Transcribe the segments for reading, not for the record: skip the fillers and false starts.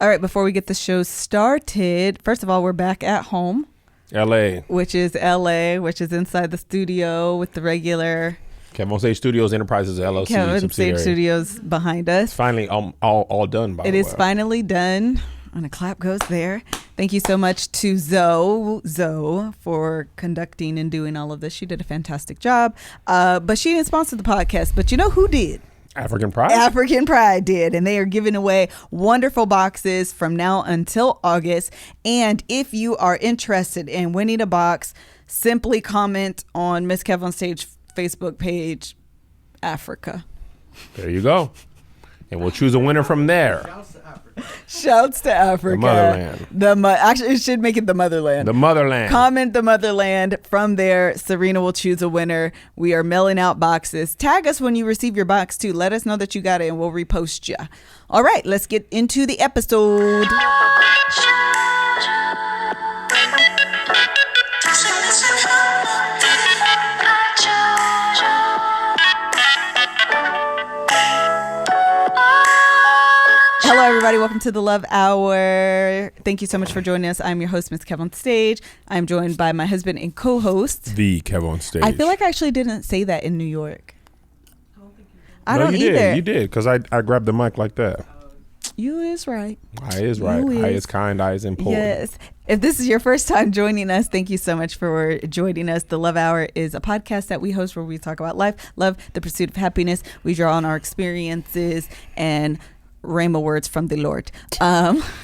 All right, before we get the show started, first of all, we're back at home. LA. Which is inside the studio with the regular KevOnStage Studios Enterprises LLC. KevOnStage Studios behind us. It's finally all done, by the way. It is finally done. And a clap goes there. Thank you so much to Zoe, for conducting and doing all of this. She did a fantastic job. But she didn't sponsor the podcast. But you know who did? African Pride? African Pride did. And they are giving away wonderful boxes from now until August. And if you are interested in winning a box, simply comment on MrsKevOnStage Facebook page, Africa. There you go. And we'll choose a winner from there. Shouts to Africa. The motherland. Actually, it should make it the motherland. The motherland. Comment the motherland. From there, Serena will choose a winner. We are mailing out boxes. Tag us when you receive your box, too. Let us know that you got it, and we'll repost you. All right, let's get into the episode. Hello, everybody. Welcome to the Love Hour. Thank you so much for joining us. I'm your host, MrsKevOnStage. I'm joined by my husband and co-host, The KevOnStage. I feel like I actually didn't say that in New York. I no, don't you either. Did. You did, because I grabbed the mic like that. You is right. I is right. I is kind. I is important. Yes. If this is your first time joining us, thank you so much for joining us. The Love Hour is a podcast that we host where we talk about life, love, the pursuit of happiness. We draw on our experiences and rhema words from the Lord. We're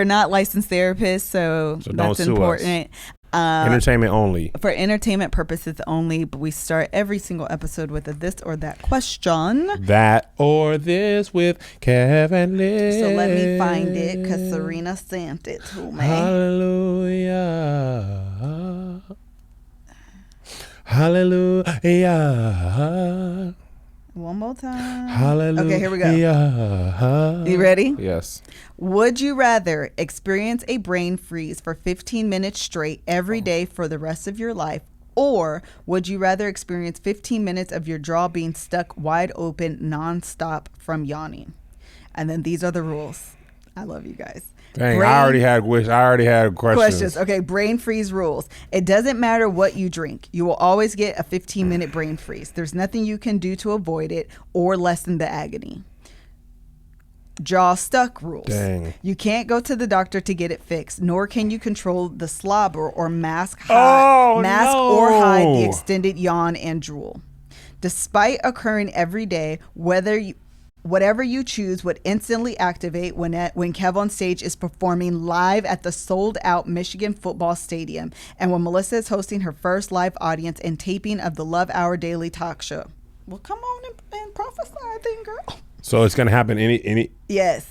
not licensed therapists, so that's important. Entertainment only. For entertainment purposes only, but we start every single episode with a this or that question. That or this with Kevin Liz. So let me find it, because Serena sent it to me. Hallelujah. Hallelujah. One more time. Hallelujah. Okay, here we go. You ready? Yes. Would you rather experience a brain freeze for 15 minutes straight every day for the rest of your life? Or would you rather experience 15 minutes of your jaw being stuck wide open nonstop from yawning? And then these are the rules. I love you guys. Dang, I already had questions. Okay, brain freeze rules. It doesn't matter what you drink. You will always get a 15-minute brain freeze. There's nothing you can do to avoid it or lessen the agony. Jaw stuck rules. Dang. You can't go to the doctor to get it fixed, nor can you control the slobber or mask or hide the extended yawn and drool. Despite occurring every day, whatever you choose would instantly activate when KevOnStage is performing live at the sold-out Michigan football stadium, and when Melissa is hosting her first live audience and taping of the Love Hour Daily Talk Show. Well, come on and prophesy, then, girl. So it's gonna happen any? Yes.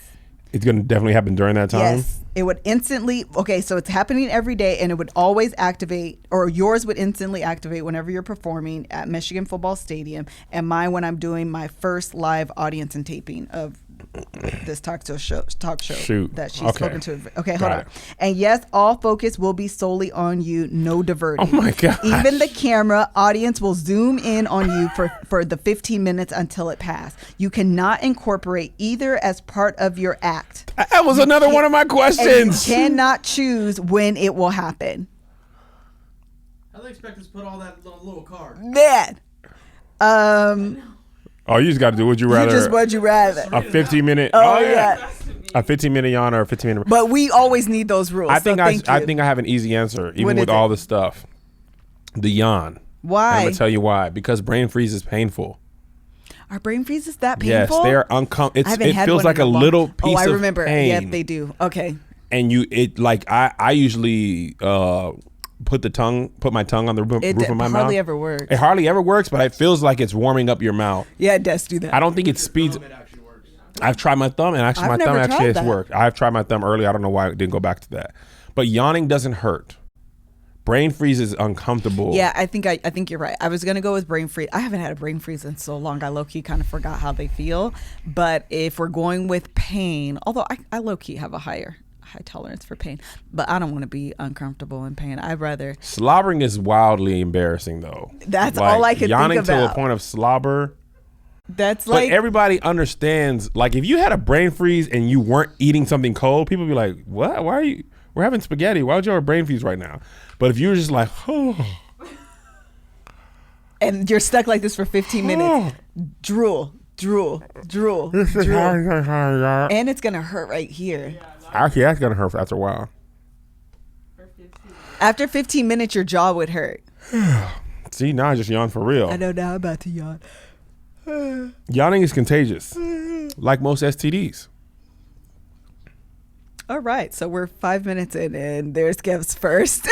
It's gonna definitely happen during that time. Yes. It would instantly. Okay, so it's happening every day, and it would always activate, or yours would instantly activate whenever you're performing at Michigan Football Stadium, and mine when I'm doing my first live audience and taping of this talk show Shoot. that she's spoken to. Okay, hold Got on. it. And yes, all focus will be solely on you, no diverting. Oh my God. Even the camera audience will zoom in on you for the 15 minutes until it passes. You cannot incorporate either as part of your act. That was another one of my questions. You cannot choose when it will happen. How do they expect us to put all that on a little card? Man. Oh, you just got to do. Would you rather? Would you rather? A 15-minute. Oh yeah. A 15-minute yawn or a 15-minute. But we always need those rules. I think so I think I have an easy answer, even with all the stuff. The yawn. Why? I'm gonna tell you why. Because brain freeze is painful. Are brain freezes that painful? Yes, they're uncomfortable. It feels like a little piece of pain. Oh, I remember. Yeah, they do. Okay. And I usually put my tongue on the roof of my mouth. It hardly ever works. It hardly ever works, but it feels like it's warming up your mouth. Yeah, it does do that. I don't think it speeds. I've tried my thumb, and actually my thumb actually has worked. I've tried my thumb early. I don't know why it didn't go back to that. But yawning doesn't hurt. Brain freeze is uncomfortable. Yeah, I think you're right. I was gonna go with brain freeze. I haven't had a brain freeze in so long. I low key kind of forgot how they feel. But if we're going with pain, although I low key have a high tolerance for pain, but I don't want to be uncomfortable in pain. I'd rather. Slobbering is wildly embarrassing, though. That's all I could think about. Yawning to a point of slobber. That's but everybody understands. Like if you had a brain freeze and you weren't eating something cold, people be like, "What? Why are you? We're having spaghetti. Why would you have a brain freeze right now?" But if you were just like, "Oh," and you're stuck like this for 15 minutes, drool, and it's gonna hurt right here. Actually, that's gonna hurt after a while. After 15 minutes, your jaw would hurt. See, now I just yawned for real. I know, now I'm about to yawn. Yawning is contagious, like most STDs. All right, so we're 5 minutes in, and there's Kev's first.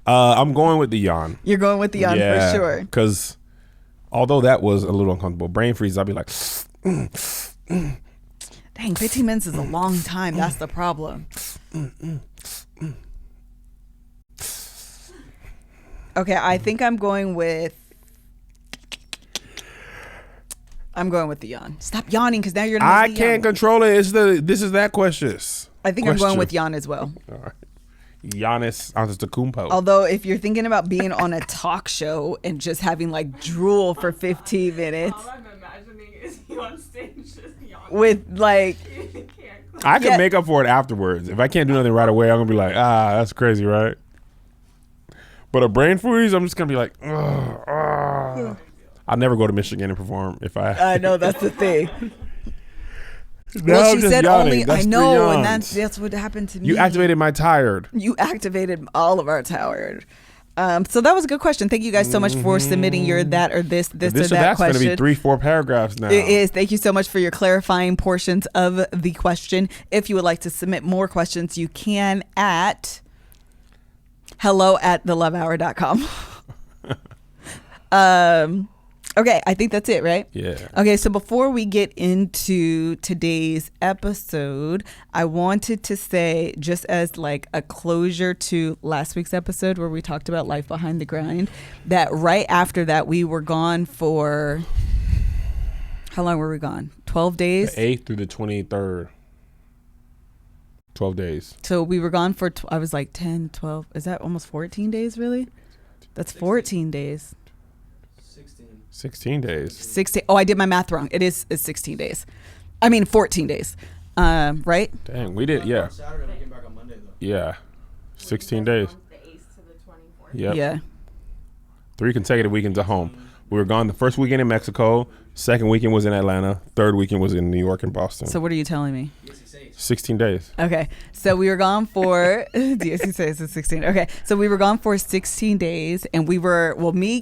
I'm going with the yawn. You're going with the yawn for sure. Because although that was a little uncomfortable, brain freeze, I'll be like, dang, 15 minutes is a long time. That's the problem. Okay, I think I'm going with the yawn. Stop yawning, because now you're gonna I can't control it. This is that question. I think I'm going with yawn as well. All right. Giannis Antetokounmpo. Although if you're thinking about being on a talk show and just having like drool for 15 minutes. All I'm imagining is you on stage just yawning. With like. I can make up for it afterwards. If I can't do nothing right away, I'm going to be like, that's crazy, right? But a brain freeze, I'm just going to be like, I'll never go to Michigan and perform if I. I know, that's the thing. Well, she said only, I know, and that's what happened to me. You activated my tired. You activated all of our tired. So that was a good question. Thank you guys so much for submitting your that or this or that that's question. Going to be 3-4 paragraphs now. It is. Thank you so much for your clarifying portions of the question. If you would like to submit more questions, you can at hello@thelovehour.com. Okay, I think that's it, right? Yeah. Okay, so before we get into today's episode, I wanted to say, just as like a closure to last week's episode where we talked about life behind the grind, that right after that we were gone for, how long were we gone? 12 days? The 8th through the 23rd. 12 days. So we were gone for, I was like 10, 12, is that almost 14 days really? That's 14 days. 16 days. 16. Oh, I did my math wrong. It's 16 days. I mean 14 days. Right? Dang, we did. Yeah. Saturday, we came back on Monday though. Yeah. 16 days. The 8th to the 24th. Yep. Yeah. 3 consecutive weekends at home. We were gone the first weekend in Mexico. Second weekend was in Atlanta. Third weekend was in New York and Boston. So what are you telling me? 16 days. Okay. So we were gone for DSC says it's 16. Okay. So we were gone for 16 days, and me,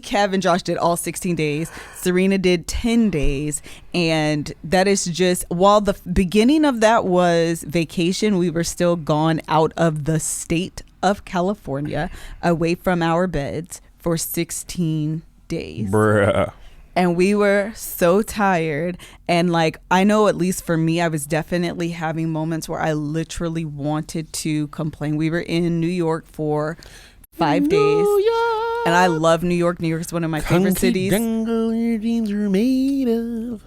Kev, and Josh did all 16 days. Serena did 10 days. And that is just, while the beginning of that was vacation, we were still gone out of the state of California, away from our beds for 16 days. Bruh. And we were so tired. And like, I know at least for me, I was definitely having moments where I literally wanted to complain. We were in New York for 5 days. And I love New York. New York is one of my favorite cities. Jungle your dreams are made of.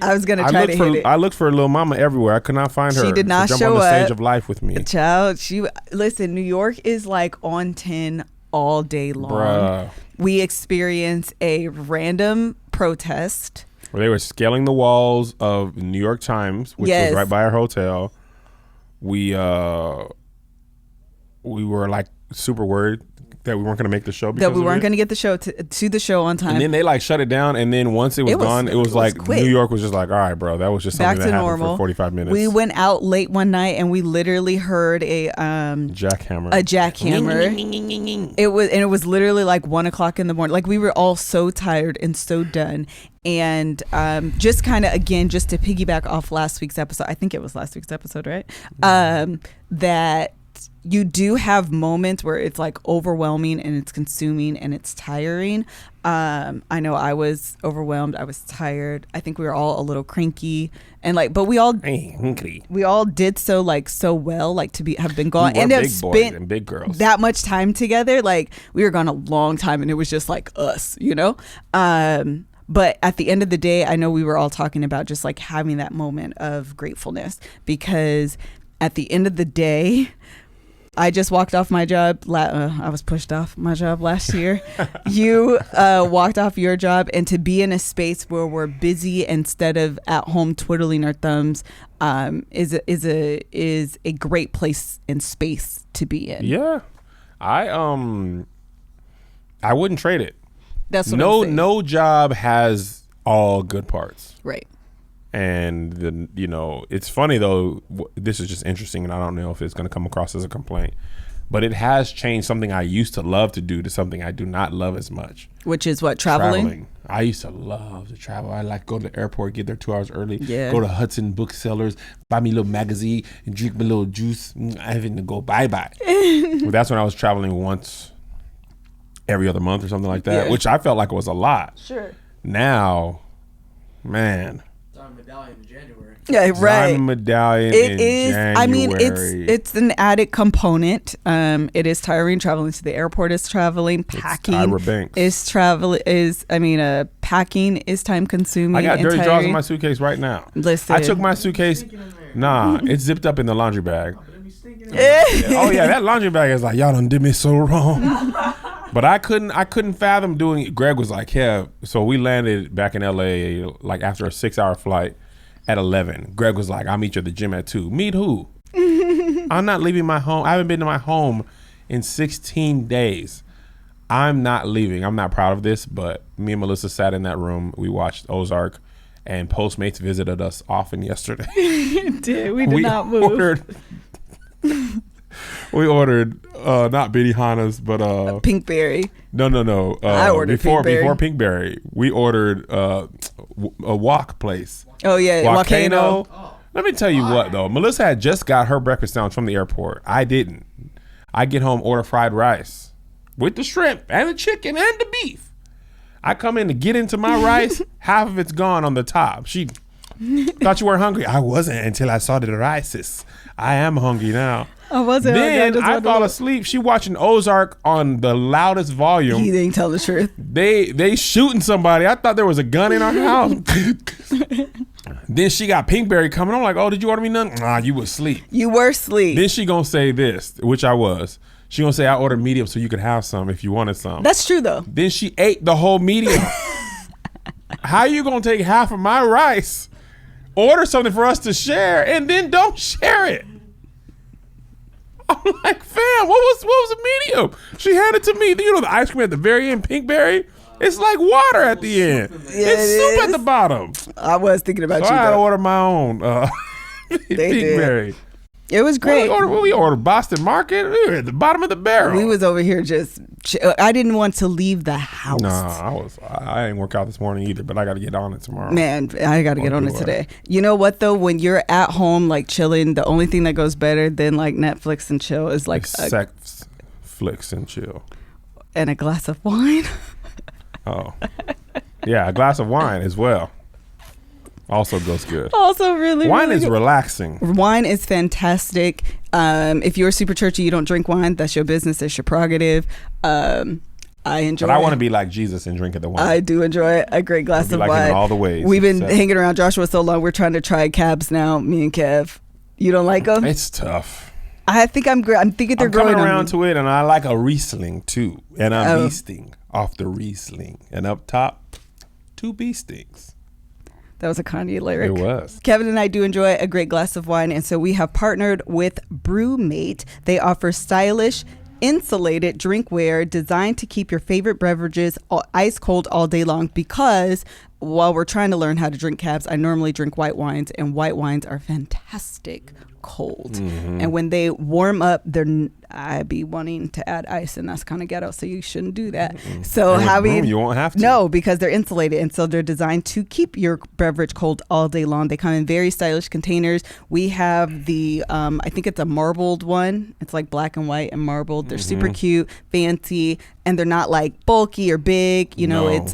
I was going to try to hit it. I looked for Lil Mama everywhere. I could not find her. She did not jump show on the stage up. of life with me. Child, listen, New York is like on 10 all day long. Bruh. We experienced a random protest where they were scaling the walls of New York Times, which was right by our hotel. We were like super worried that we weren't going to make the show. That we weren't going to get the show to the show on time. And then they like shut it down. And then once it was gone, it was like quick. New York was just like, all right, bro, that was just something that happened for 45 minutes. We went out late one night and we literally heard a jackhammer. It was literally like 1:00 in the morning. Like, we were all so tired and so done. And just kind of, again, just to piggyback off last week's episode, I think it was last week's episode, right? That you do have moments where it's like overwhelming and it's consuming and it's tiring. I know I was overwhelmed. I was tired. I think we were all a little cranky, and like, but we all did so well, like to have been gone and have spent and big girls that much time together. Like, we were gone a long time, and it was just like us, you know. But at the end of the day, I know we were all talking about just like having that moment of gratefulness, because at the end of the day, I just walked off my job. I was pushed off my job last year. You walked off your job, and to be in a space where we're busy instead of at home twiddling our thumbs is a great place and space to be in. Yeah, I wouldn't trade it. That's what I'm saying. No job has all good parts. Right. And it's funny though. This is just interesting, and I don't know if it's going to come across as a complaint, but it has changed something I used to love to do to something I do not love as much. Which is what? Traveling. I used to love to travel. I like go to the airport, get there 2 hours early. Yeah. Go to Hudson Booksellers, buy me a little magazine, and drink my little juice. I having to go bye. Well, that's when I was traveling once every other month or something like that, which I felt like was a lot. Sure. Now, man. Diamond medallion in January. Yeah, right. Diamond medallion It in is. January. I mean, it's an added component. It is tiring. Traveling to the airport is traveling. Packing packing is time consuming. I got and dirty tiring. drawers in my suitcase right now. Listen, I took my suitcase. Nah, it's zipped up in the laundry bag. Oh yeah, that laundry bag is like, y'all done did me so wrong. But I couldn't fathom doing it. Greg was like, yeah. So we landed back in LA like after a 6-hour flight at 11. Greg was like, I'll meet you at the gym at 2. Meet who? I'm not leaving my home. I haven't been to my home in 16 days. I'm not leaving. I'm not proud of this, but me and Melissa sat in that room. We watched Ozark, and Postmates visited us often yesterday. We did not move. We ordered not Benihana's, but Pinkberry. No. I ordered before Pinkberry. We ordered a wok place. Oh yeah, Volcano. Let me tell you what though, Melissa had just got her breakfast sandwich from the airport. I didn't. I get home, order fried rice with the shrimp and the chicken and the beef. I come in to get into my rice, half of it's gone on the top. She thought you weren't hungry. I wasn't until I saw the rices. I am hungry now. I wasn't. Then I fall asleep. She watching Ozark on the loudest volume. He didn't tell the truth. They shooting somebody. I thought there was a gun in our house. Then she got Pinkberry coming. I'm like, oh, did you order me nothing? Nah, you was asleep. You were asleep. Then she gonna say this, which I was. She gonna say I ordered medium so you could have some if you wanted some. That's true though. Then she ate the whole medium. How you gonna take half of my rice, order something for us to share, and then don't share it? I'm like, fam, what was a medium? She handed it to me. You know the ice cream at the very end, Pinkberry? It's like water at the end. Yeah, it's soup at the bottom. I was thinking about So you. I had to though. order my own Pinkberry. It was great. We ordered Boston Market. We were at the bottom of the barrel. We was over here just. I didn't want to leave the house. Nah, I didn't work out this morning either, but I got to get on it tomorrow. Man, I got to get on it today. You know what though? When you're at home like chilling, the only thing that goes better than like Netflix and chill is like sex, flicks and chill, and a glass of wine. Oh, yeah, a glass of wine as well. Also goes good. Also really wine really is good. Relaxing. Wine is fantastic. If you're super churchy, you don't drink wine. That's your business. That's your prerogative. I enjoy. But I want to be like Jesus and drink the wine. I do enjoy a great glass of like wine. In all the ways. We've been hanging around Joshua so long. We're trying to try cabs now. Me and Kev. You don't like them? It's tough. I think I'm thinking they're growing coming around on to it, and I like a Riesling too. And I'm beasting off the Riesling, and up top, 2 bee stings. That was a Kanye lyric. It was. Kevin and I do enjoy a great glass of wine, and so we have partnered with BrewMate. They offer stylish, insulated drinkware designed to keep your favorite beverages ice cold all day long, because while we're trying to learn how to drink cabs, I normally drink white wines, and white wines are fantastic cold. Mm-hmm. And when they warm up, I be wanting to add ice, and that's kind of ghetto, so you shouldn't do that. Mm-hmm. So you won't have to. No, because they're insulated, and so they're designed to keep your beverage cold all day long. They come in very stylish containers. We have the I think it's a marbled one. It's like black and white and marbled. They're super cute, fancy, and they're not like bulky or big. You know, it's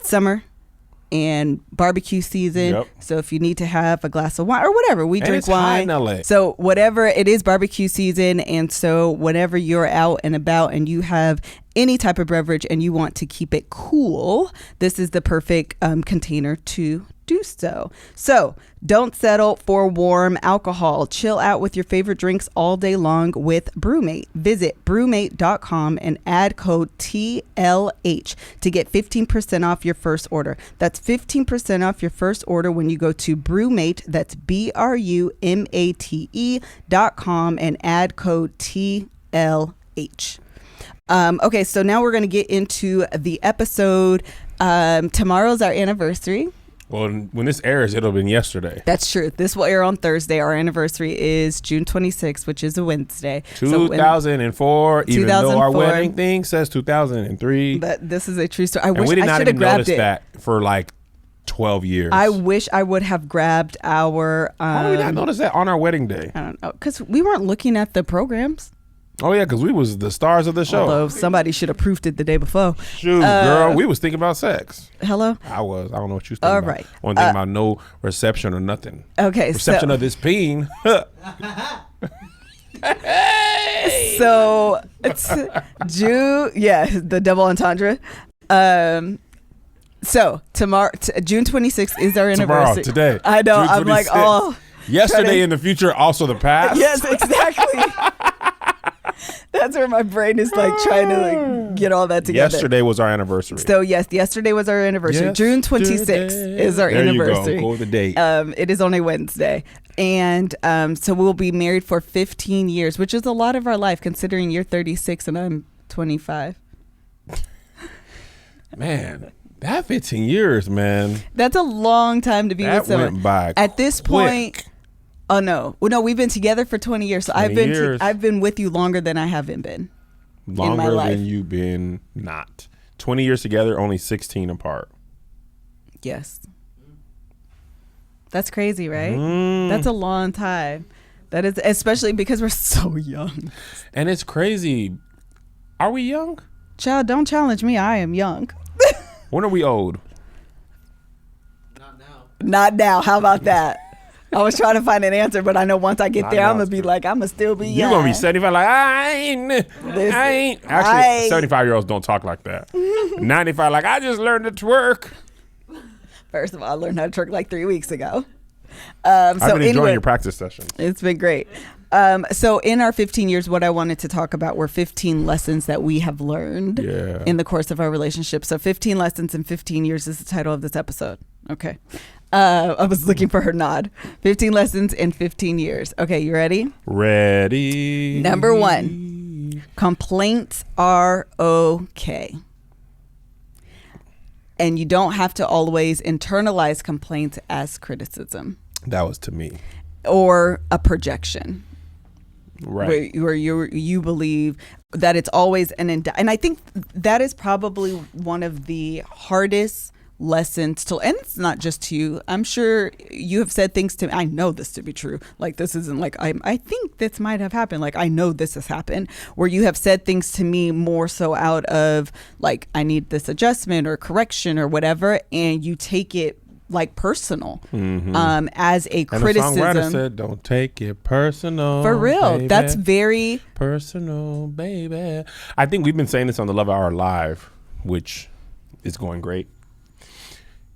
summer and barbecue season. Yep. So if you need to have a glass of wine or whatever, we drink wine. So whatever, it is barbecue season, and so whenever you're out and about and you have any type of beverage and you want to keep it cool, this is the perfect container to do so. So don't settle for warm alcohol. Chill out with your favorite drinks all day long with BrewMate. Visit brewmate.com and add code TLH to get 15% off your first order. That's 15% off your first order when you go to BrewMate. That's BRUMATE.com and add code TLH. Okay, so now we're going to get into the episode. Tomorrow's our anniversary. Well, when this airs, it'll have been yesterday. That's true. This will air on Thursday. Our anniversary is June 26th, which is a Wednesday. 2004, even though our wedding thing says 2003. But this is a true story. We did not even notice that for like 12 years. I wish I would have grabbed our... How did we not notice that on our wedding day? I don't know. Because we weren't looking at the programs. Oh, yeah, because we was the stars of the show. Although somebody should have proofed it the day before. Shoot, girl, we was thinking about sex. Hello? I was. I don't know what you was thinking about. All right. I wasn't thinking about no reception or nothing. Okay, reception of this peen. So, it's June, the double entendre. So, tomorrow, June 26th is our anniversary. Today. I know, June I'm 26th. like, oh. Yesterday in the future, also the past. Yes, exactly. That's where my brain is like trying to like get all that together. Yesterday was our anniversary. So yes, yesterday was our anniversary. June 26th is our anniversary. You go. Go with the date. It is on a Wednesday. And so we'll be married for 15 years, which is a lot of our life considering you're 36 and I'm 25. Man, that 15 years, man. That's a long time to be with someone. That went by At this point, oh no. Well, no, we've been together for 20 years. So I've been with you longer than I haven't been. Longer in my life. than you've been not. 20 years together, only 16 apart. Yes. That's crazy, right? That's a long time. That is, especially because we're so young. And it's crazy. Are we young? Child, don't challenge me. I am young. When are we old? Not now. Not now. How about that? I was trying to find an answer, but I know once I get there, I'm going to be like, I'm going to still be young. You're going to be 75 like, I ain't. Actually, 75-year-olds don't talk like that. 95 like, I just learned to twerk. First of all, I learned how to twerk like 3 weeks ago. I've been enjoying your practice sessions. It's been great. So in our 15 years, what I wanted to talk about were 15 lessons that we have learned in the course of our relationship. So 15 lessons in 15 years is the title of this episode. Okay. I was looking for her nod. 15 lessons in 15 years. Okay, you ready? Ready. Number 1, complaints are okay. And you don't have to always internalize complaints as criticism. That was to me. Or a projection. Right. Where you believe that it's always and I think that is probably one of the hardest lessons to, and it's not just to you. I'm sure you have said things to me. I know this to be true. Like, this isn't like, I think this might have happened. Like, I know this has happened, where you have said things to me more so out of like, I need this adjustment or correction or whatever. And you take it like personal, as a criticism. And the songwriter said, don't take it personal. For real. Baby. That's very personal, baby. I think we've been saying this on the Love Hour Live, which is going great.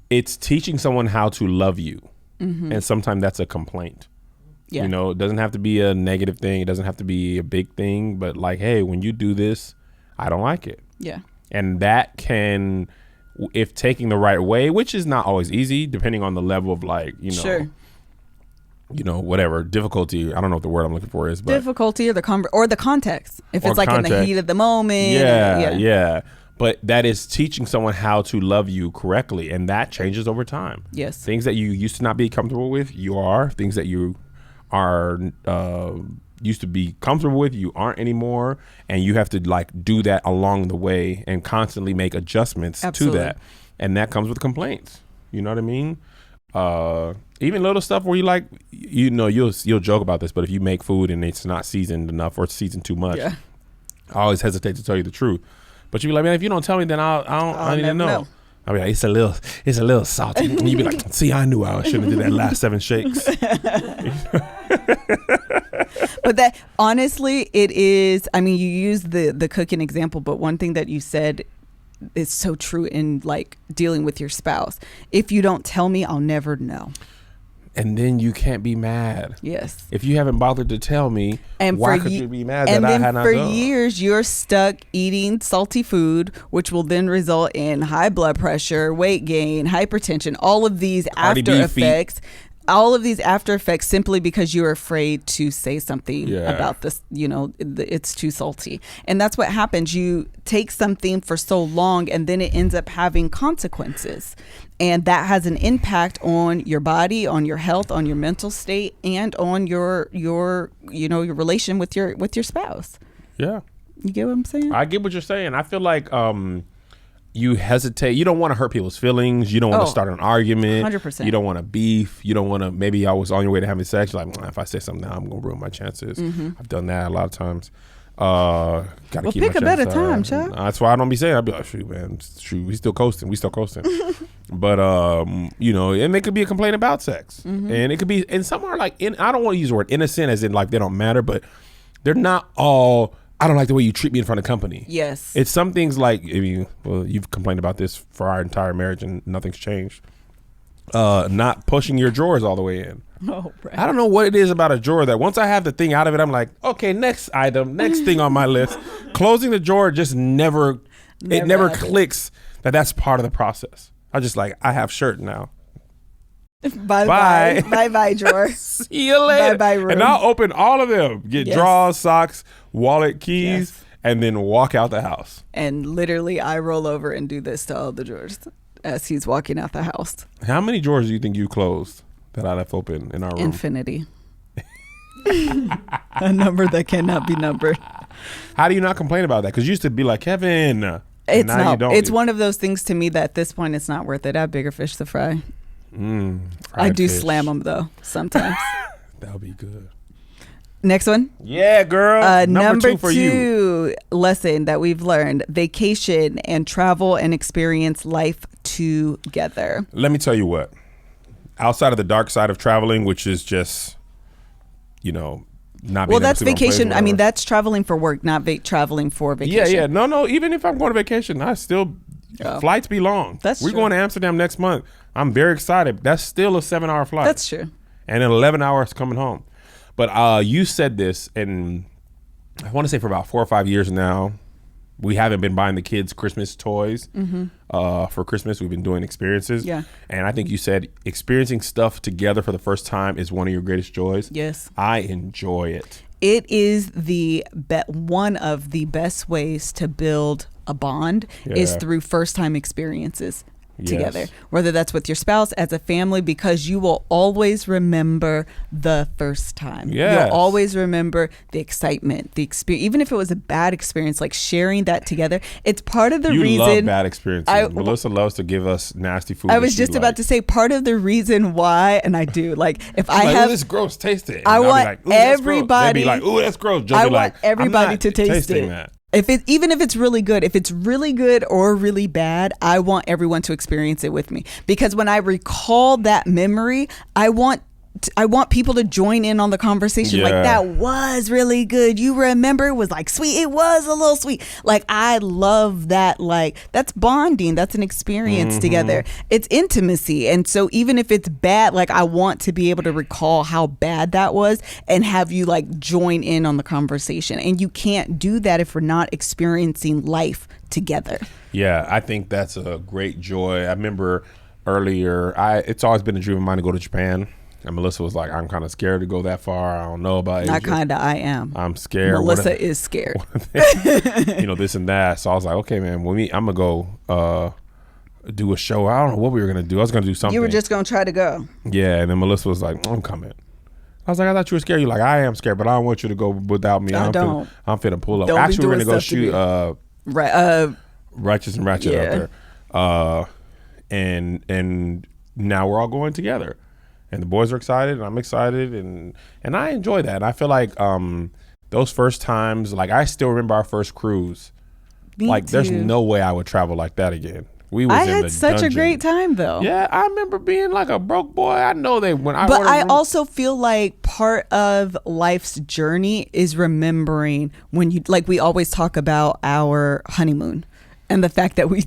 It's teaching someone how to love you. And sometimes that's a complaint. Yeah. You know, it doesn't have to be a negative thing. It doesn't have to be a big thing. But like, hey, when you do this, I don't like it. Yeah. And that can, if taking the right way, which is not always easy, depending on the level of like, you know, you know, whatever difficulty. I don't know what the word I'm looking for is, but difficulty or the context. If it's like in the heat of the moment. Yeah. But that is teaching someone how to love you correctly, and that changes over time. Yes. Things that you used to not be comfortable with, you are. Things that you are used to be comfortable with, you aren't anymore, and you have to like do that along the way and constantly make adjustments to that. And that comes with complaints. You know what I mean? Even little stuff where you like, you know, you'll joke about this, but if you make food and it's not seasoned enough or it's seasoned too much, I always hesitate to tell you the truth. But you be like, man, if you don't tell me, then I need to know. I'll be like, it's a little salty. And you be like, see, I knew I shouldn't have did that last 7 shakes. But that honestly, it is. I mean, you use the cooking example, but one thing that you said is so true in like dealing with your spouse. If you don't tell me, I'll never know. And then you can't be mad. Yes. If you haven't bothered to tell me, and why could you be mad that I had not done? And done? for years, you're stuck eating salty food, which will then result in high blood pressure, weight gain, hypertension, all of these after effects. All of these after effects simply because you're afraid to say something about this, it's too salty. And that's what happens. You take something for so long and then it ends up having consequences. And that has an impact on your body, on your health, on your mental state, and on your relation with your spouse. Yeah. You get what I'm saying? I get what you're saying. I feel like you hesitate. You don't want to hurt people's feelings. You don't want to start an argument. 100%. You don't want to beef. You don't want to, maybe I was on your way to having sex. You're like, if I say something now, I'm going to ruin my chances. I've done that a lot of times. Gotta keep pick my a better chances time, up. child. That's why I don't be saying. I'll be like, shoot, man, shoot, we still coasting. But, and they could be a complaint about sex. And it could be, and some are like, I don't want to use the word innocent as in like they don't matter, but they're not all, I don't like the way you treat me in front of company. Yes. It's some things like, you've complained about this for our entire marriage and nothing's changed. Not pushing your drawers all the way in. Oh, right. I don't know what it is about a drawer that once I have the thing out of it, I'm like, okay, next item, next thing on my list. Closing the drawer just never clicks that's part of the process. I just like, I have shirt now. Bye. Bye, drawer. See you later. Bye, room. And I'll open all of them. Get drawers, socks, wallet, keys, and then walk out the house. And literally, I roll over and do this to all the drawers as he's walking out the house. How many drawers do you think you closed that I left open in our room? Infinity. A number that cannot be numbered. How do you not complain about that? Because you used to be like, Kevin. It's not. It's one of those things to me that at this point it's not worth it. I have bigger fish to fry. I do fish. Slam them though sometimes. That would be good. Next one. Yeah, girl. Number two for you. Lesson that we've learned: vacation and travel and experience life together. Let me tell you what. Outside of the dark side of traveling, which is just, not being that's able to vacation. go I mean, that's traveling for work, not traveling for vacation. Yeah. No. Even if I'm going to vacation, I still flights be long. We're going to Amsterdam next month. I'm very excited. That's still a 7-hour flight. That's true. And then 11 hours coming home. But you said this, and I want to say for about 4 or 5 years now, we haven't been buying the kids Christmas toys for Christmas. We've been doing experiences. Yeah. And I think you said experiencing stuff together for the first time is one of your greatest joys. Yes. I enjoy it. It is one of the best ways to build a bond is through first time experiences together, whether that's with your spouse, as a family, because you will always remember the first time. You'll always remember the excitement, the experience, even if it was a bad experience, like sharing that together. It's part of the reason. You love bad experiences. Melissa loves to give us nasty food. I was just about to say part of the reason why, and I do, like if I have this gross, taste it. And I want everybody. They'd be like, ooh, that's gross. I want everybody to taste it. That. Even if it's really good, if it's really good or really bad, I want everyone to experience it with me, because when I recall that memory, I want people to join in on the conversation. Like, that was really good. You remember it was like sweet. It was a little sweet. Like, I love that. Like, that's bonding. That's an experience together. It's intimacy. And so even if it's bad, like, I want to be able to recall how bad that was and have you like join in on the conversation. And you can't do that if we're not experiencing life together. Yeah, I think that's a great joy. I remember earlier, it's always been a dream of mine to go to Japan. And Melissa was like, I'm kind of scared to go that far. I don't know about Asia. Not kind of, I am. I'm scared. Melissa is scared. This and that. So I was like, okay, man, I'm going to go do a show. I don't know what we were going to do. I was going to do something. You were just going to try to go. Yeah. And then Melissa was like, I'm coming. I was like, I thought you were scared. You're like, I am scared, but I don't want you to go without me. I'm finna pull up. Don't Actually, we're going to go shoot Righteous and Ratchet out there. And now we're all going together. And the boys are excited, and I'm excited, and I enjoy that. And I feel like those first times, like I still remember our first cruise. Me too. There's no way I would travel like that again. I had such a great time though. Yeah, I remember being like a broke boy. I know they when I. But I also feel like part of life's journey is remembering when you, like, we always talk about our honeymoon and the fact that we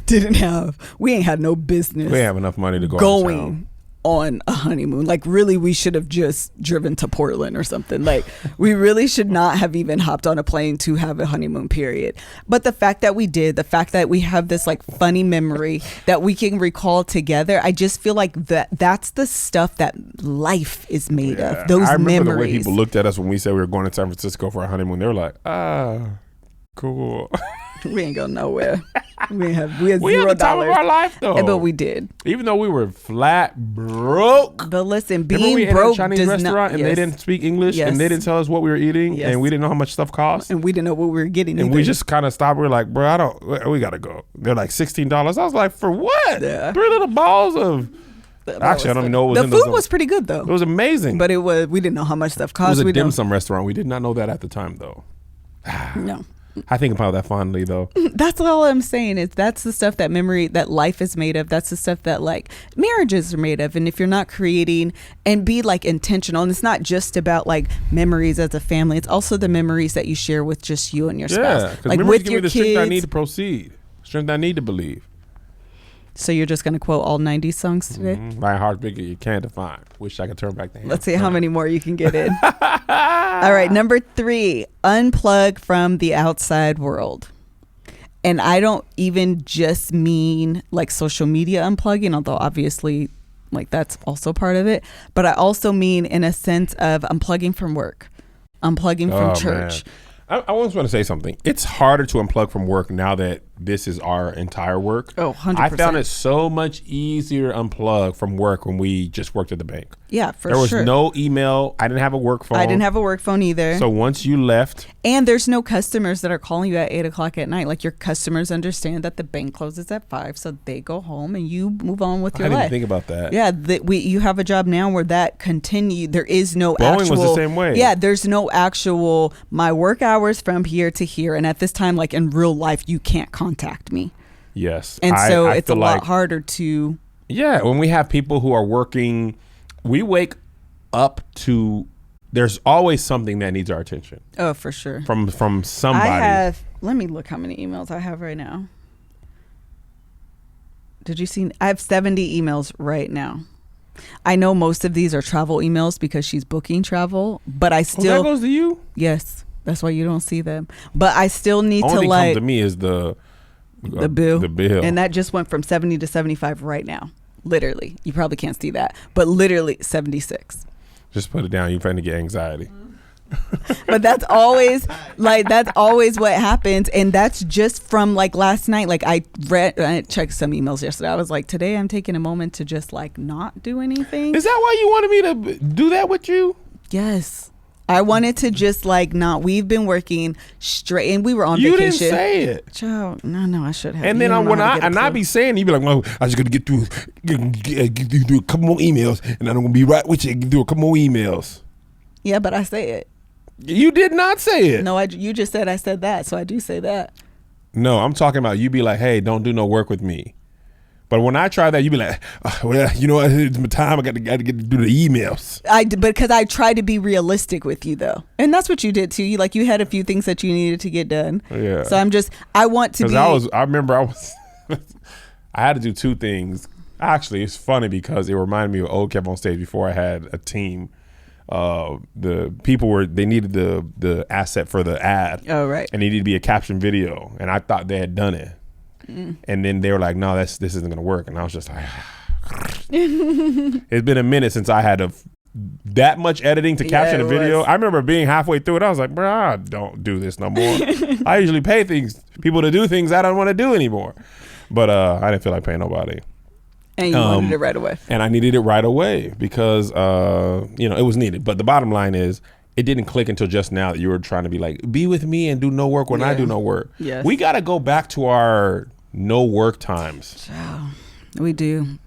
ain't had no business. We have enough money to go going on a honeymoon. Like, really, we should have just driven to Portland or something. Like, we really should not have even hopped on a plane to have a honeymoon, period. But the fact that we did, the fact that we have this like funny memory that we can recall together, I just feel like that's the stuff that life is made of. Those I remember memories. the way people looked at us when we said we were going to San Francisco for a honeymoon. They were like, cool. We ain't go nowhere. We had We $0 had the time of our life, though. But we did. Even though we were flat broke. But listen, Remember we being ate at broke a Chinese does restaurant not. and they didn't speak English and they didn't tell us what we were eating and we didn't know how much stuff cost. And we didn't know what we were getting. And either. we just kind of stopped. We were like, bro, we got to go. They're like $16. I was like, for what? Yeah. 3 little balls of. Actually, I don't even know what was in the food was pretty good though. It was amazing. But we didn't know how much stuff cost. It was a dim sum restaurant. We did not know that at the time though. No. I think about that fondly though. That's all I'm saying is that's the stuff that life is made of. That's the stuff that like marriages are made of. And if you're not creating and be like intentional, and it's not just about like memories as a family, it's also the memories that you share with just you and your spouse. Like with give your me the kids. strength I need to proceed. Strength I need to believe. So you're just going to quote all 90s songs today? My heart bigger you can't define. Wish I could turn back the hands. Let's see how many more you can get in. All right, number 3, unplug from the outside world. And I don't even just mean like social media unplugging, although obviously like that's also part of it. But I also mean in a sense of unplugging from work, unplugging from church. Man. I always want to say something. It's harder to unplug from work now that this is our entire work. Oh, 100%. I found it so much easier to unplug from work when we just worked at the bank. Yeah, for sure. There was no email. I didn't have a work phone. I didn't have a work phone either. So once you left. And there's no customers that are calling you at 8 o'clock at night. Like your customers understand that the bank closes at 5, so they go home and you move on with your life. I didn't think about that. Yeah, you have a job now where that continue. There is no Boeing actual. was the same way. Yeah, there's no actual my work hours from here to here, and at this time, like in real life, you can't contact me. Yes, and so I it's a feel lot harder to. Yeah, when we have people who are working, we wake up to. There's always something that needs our attention. Oh, for sure. From somebody. Let me look how many emails I have right now. Did you see? I have 70 emails right now. I know most of these are travel emails because she's booking travel, but I still. That goes to you? Yes, that's why you don't see them. But I still need Only to thing like. Comes to me is the bill. The bill. And that just went from 70 to 75 right now. Literally. You probably can't see that, but literally 76. Just put it down. You're trying to get anxiety. But that's always what happens, and that's just from like last night. Like I checked some emails yesterday. I was like, today I'm taking a moment to just like not do anything. Is that why you wanted me to do that with you? Yes, I wanted to just like not. We've been working straight, and we were on vacation. You didn't say it. Child, no, I should have. And then I be saying, you be like, well, I just gotta get through a couple more emails, and I'm gonna be right with you. Get through a couple more emails. Yeah, but I say it. You did not say it. No, you just said I said that, so I do say that. No, I'm talking about you be like, hey, don't do no work with me. But when I try that, you be like, well, you know what? It's my time. I got to get to do the emails. Because I try to be realistic with you, though, and that's what you did too. You had a few things that you needed to get done. Yeah. So I want to be. I remember I had to do 2 things. Actually, it's funny because it reminded me of old Kev on Stage before I had a team. The people they needed the asset for the ad. Oh, right. And it needed to be a caption video, and I thought they had done it. And then they were like, no, this isn't gonna work. And I was just like, it's been a minute since I had that much editing to caption a video. I remember being halfway through it. I was like, bro, I don't do this no more. I usually pay people to do things I don't want to do anymore. But I didn't feel like paying nobody. And you wanted it right away. And I needed it right away because it was needed. But the bottom line is, it didn't click until just now that you were trying to be like, be with me and do no work when I do no work. Yes. We got to go back to our no work times. Oh, we do.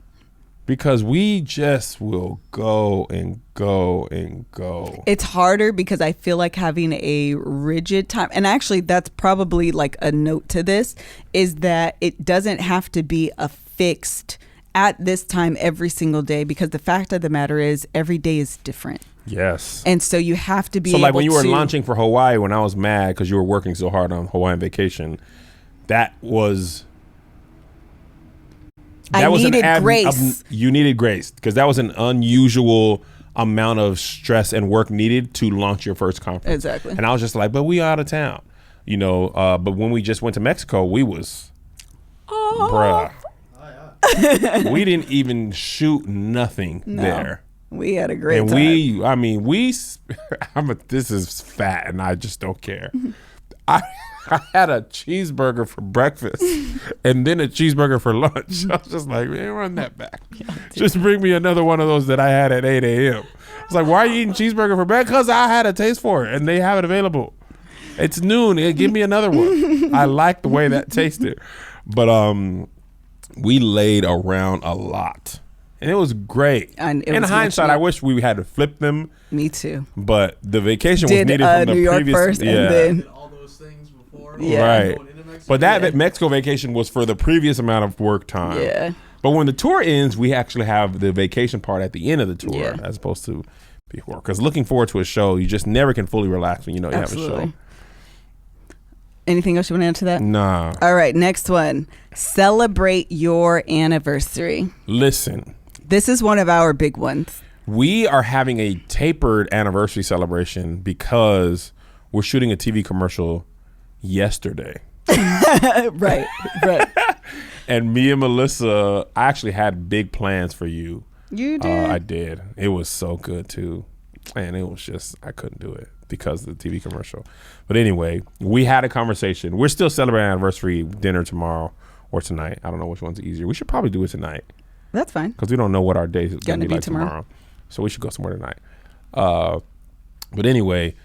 Because we just will go and go and go. It's harder because I feel like having a rigid time, and actually that's probably like a note to this, is that it doesn't have to be a fixed at this time every single day, because the fact of the matter is every day is different. Yes. And so you have to be so able like when you were to, launching for Hawaii, when I was mad because you were working so hard on Hawaiian vacation, that was needed grace. You needed grace because that was an unusual amount of stress and work needed to launch your first conference. Exactly. And I was just like, but we out of town, you know. But when we just went to Mexico, we was, bruh, we didn't even shoot nothing there. We had a great and time. This is fat, and I just don't care. I had a cheeseburger for breakfast and then a cheeseburger for lunch. I was just like, man, run that back. Just bring me another one of those that I had at 8 a.m. It's like, why are you eating cheeseburger for breakfast? Because I had a taste for it, and they have it available. It's noon. Give me another one. I like the way that tasted. But we laid around a lot. And it was great. And in hindsight, I wish we had to flip them. Me too. But the vacation was needed from the New York previous. First, and then all those things before. Right. But that Mexico vacation was for the previous amount of work time. Yeah. But when the tour ends, we actually have the vacation part at the end of the tour as opposed to before. Because looking forward to a show, you just never can fully relax when you know you have a show. Anything else you want to add to that? Nah. All right, next one. Celebrate your anniversary. Listen. This is one of our big ones. We are having a tapered anniversary celebration because we're shooting a TV commercial yesterday. Right. And me and Melissa, I actually had big plans for you. You did? I did. It was so good too. And it was just, I couldn't do it because of the TV commercial. But anyway, we had a conversation. We're still celebrating anniversary dinner tomorrow or tonight. I don't know which one's easier. We should probably do it tonight. That's fine. Because we don't know what our day is going to be like tomorrow. So we should go somewhere tonight. But anyway,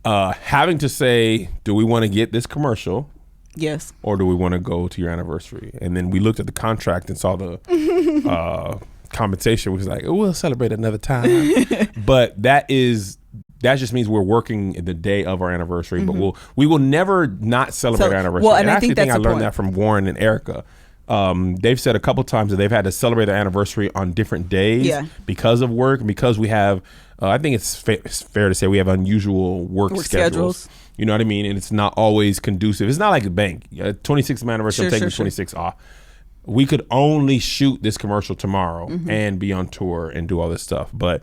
having to say, do we want to get this commercial? Yes. Or do we want to go to your anniversary? And then we looked at the contract and saw the compensation. We was like, oh, we'll celebrate another time. But that just means we're working the day of our anniversary. Mm-hmm. But we will never not celebrate our anniversary. Well, and I actually think I learned that from Warren and Erica. They've said a couple times that they've had to celebrate their anniversary on different days because of work, and because we have, I think it's fair to say we have unusual work schedules. You know what I mean? And it's not always conducive. It's not like a bank. 26th anniversary, I'm taking 26 off. We could only shoot this commercial tomorrow and be on tour and do all this stuff. But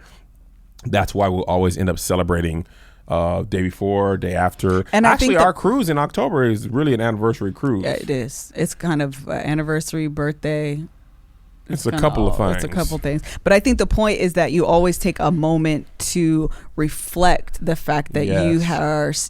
that's why we'll always end up celebrating day before, day after. And actually, our cruise in October is really an anniversary cruise. Yeah, it is. It's kind of anniversary, birthday. It's a couple of things. It's a couple things. But I think the point is that you always take a moment to reflect the fact that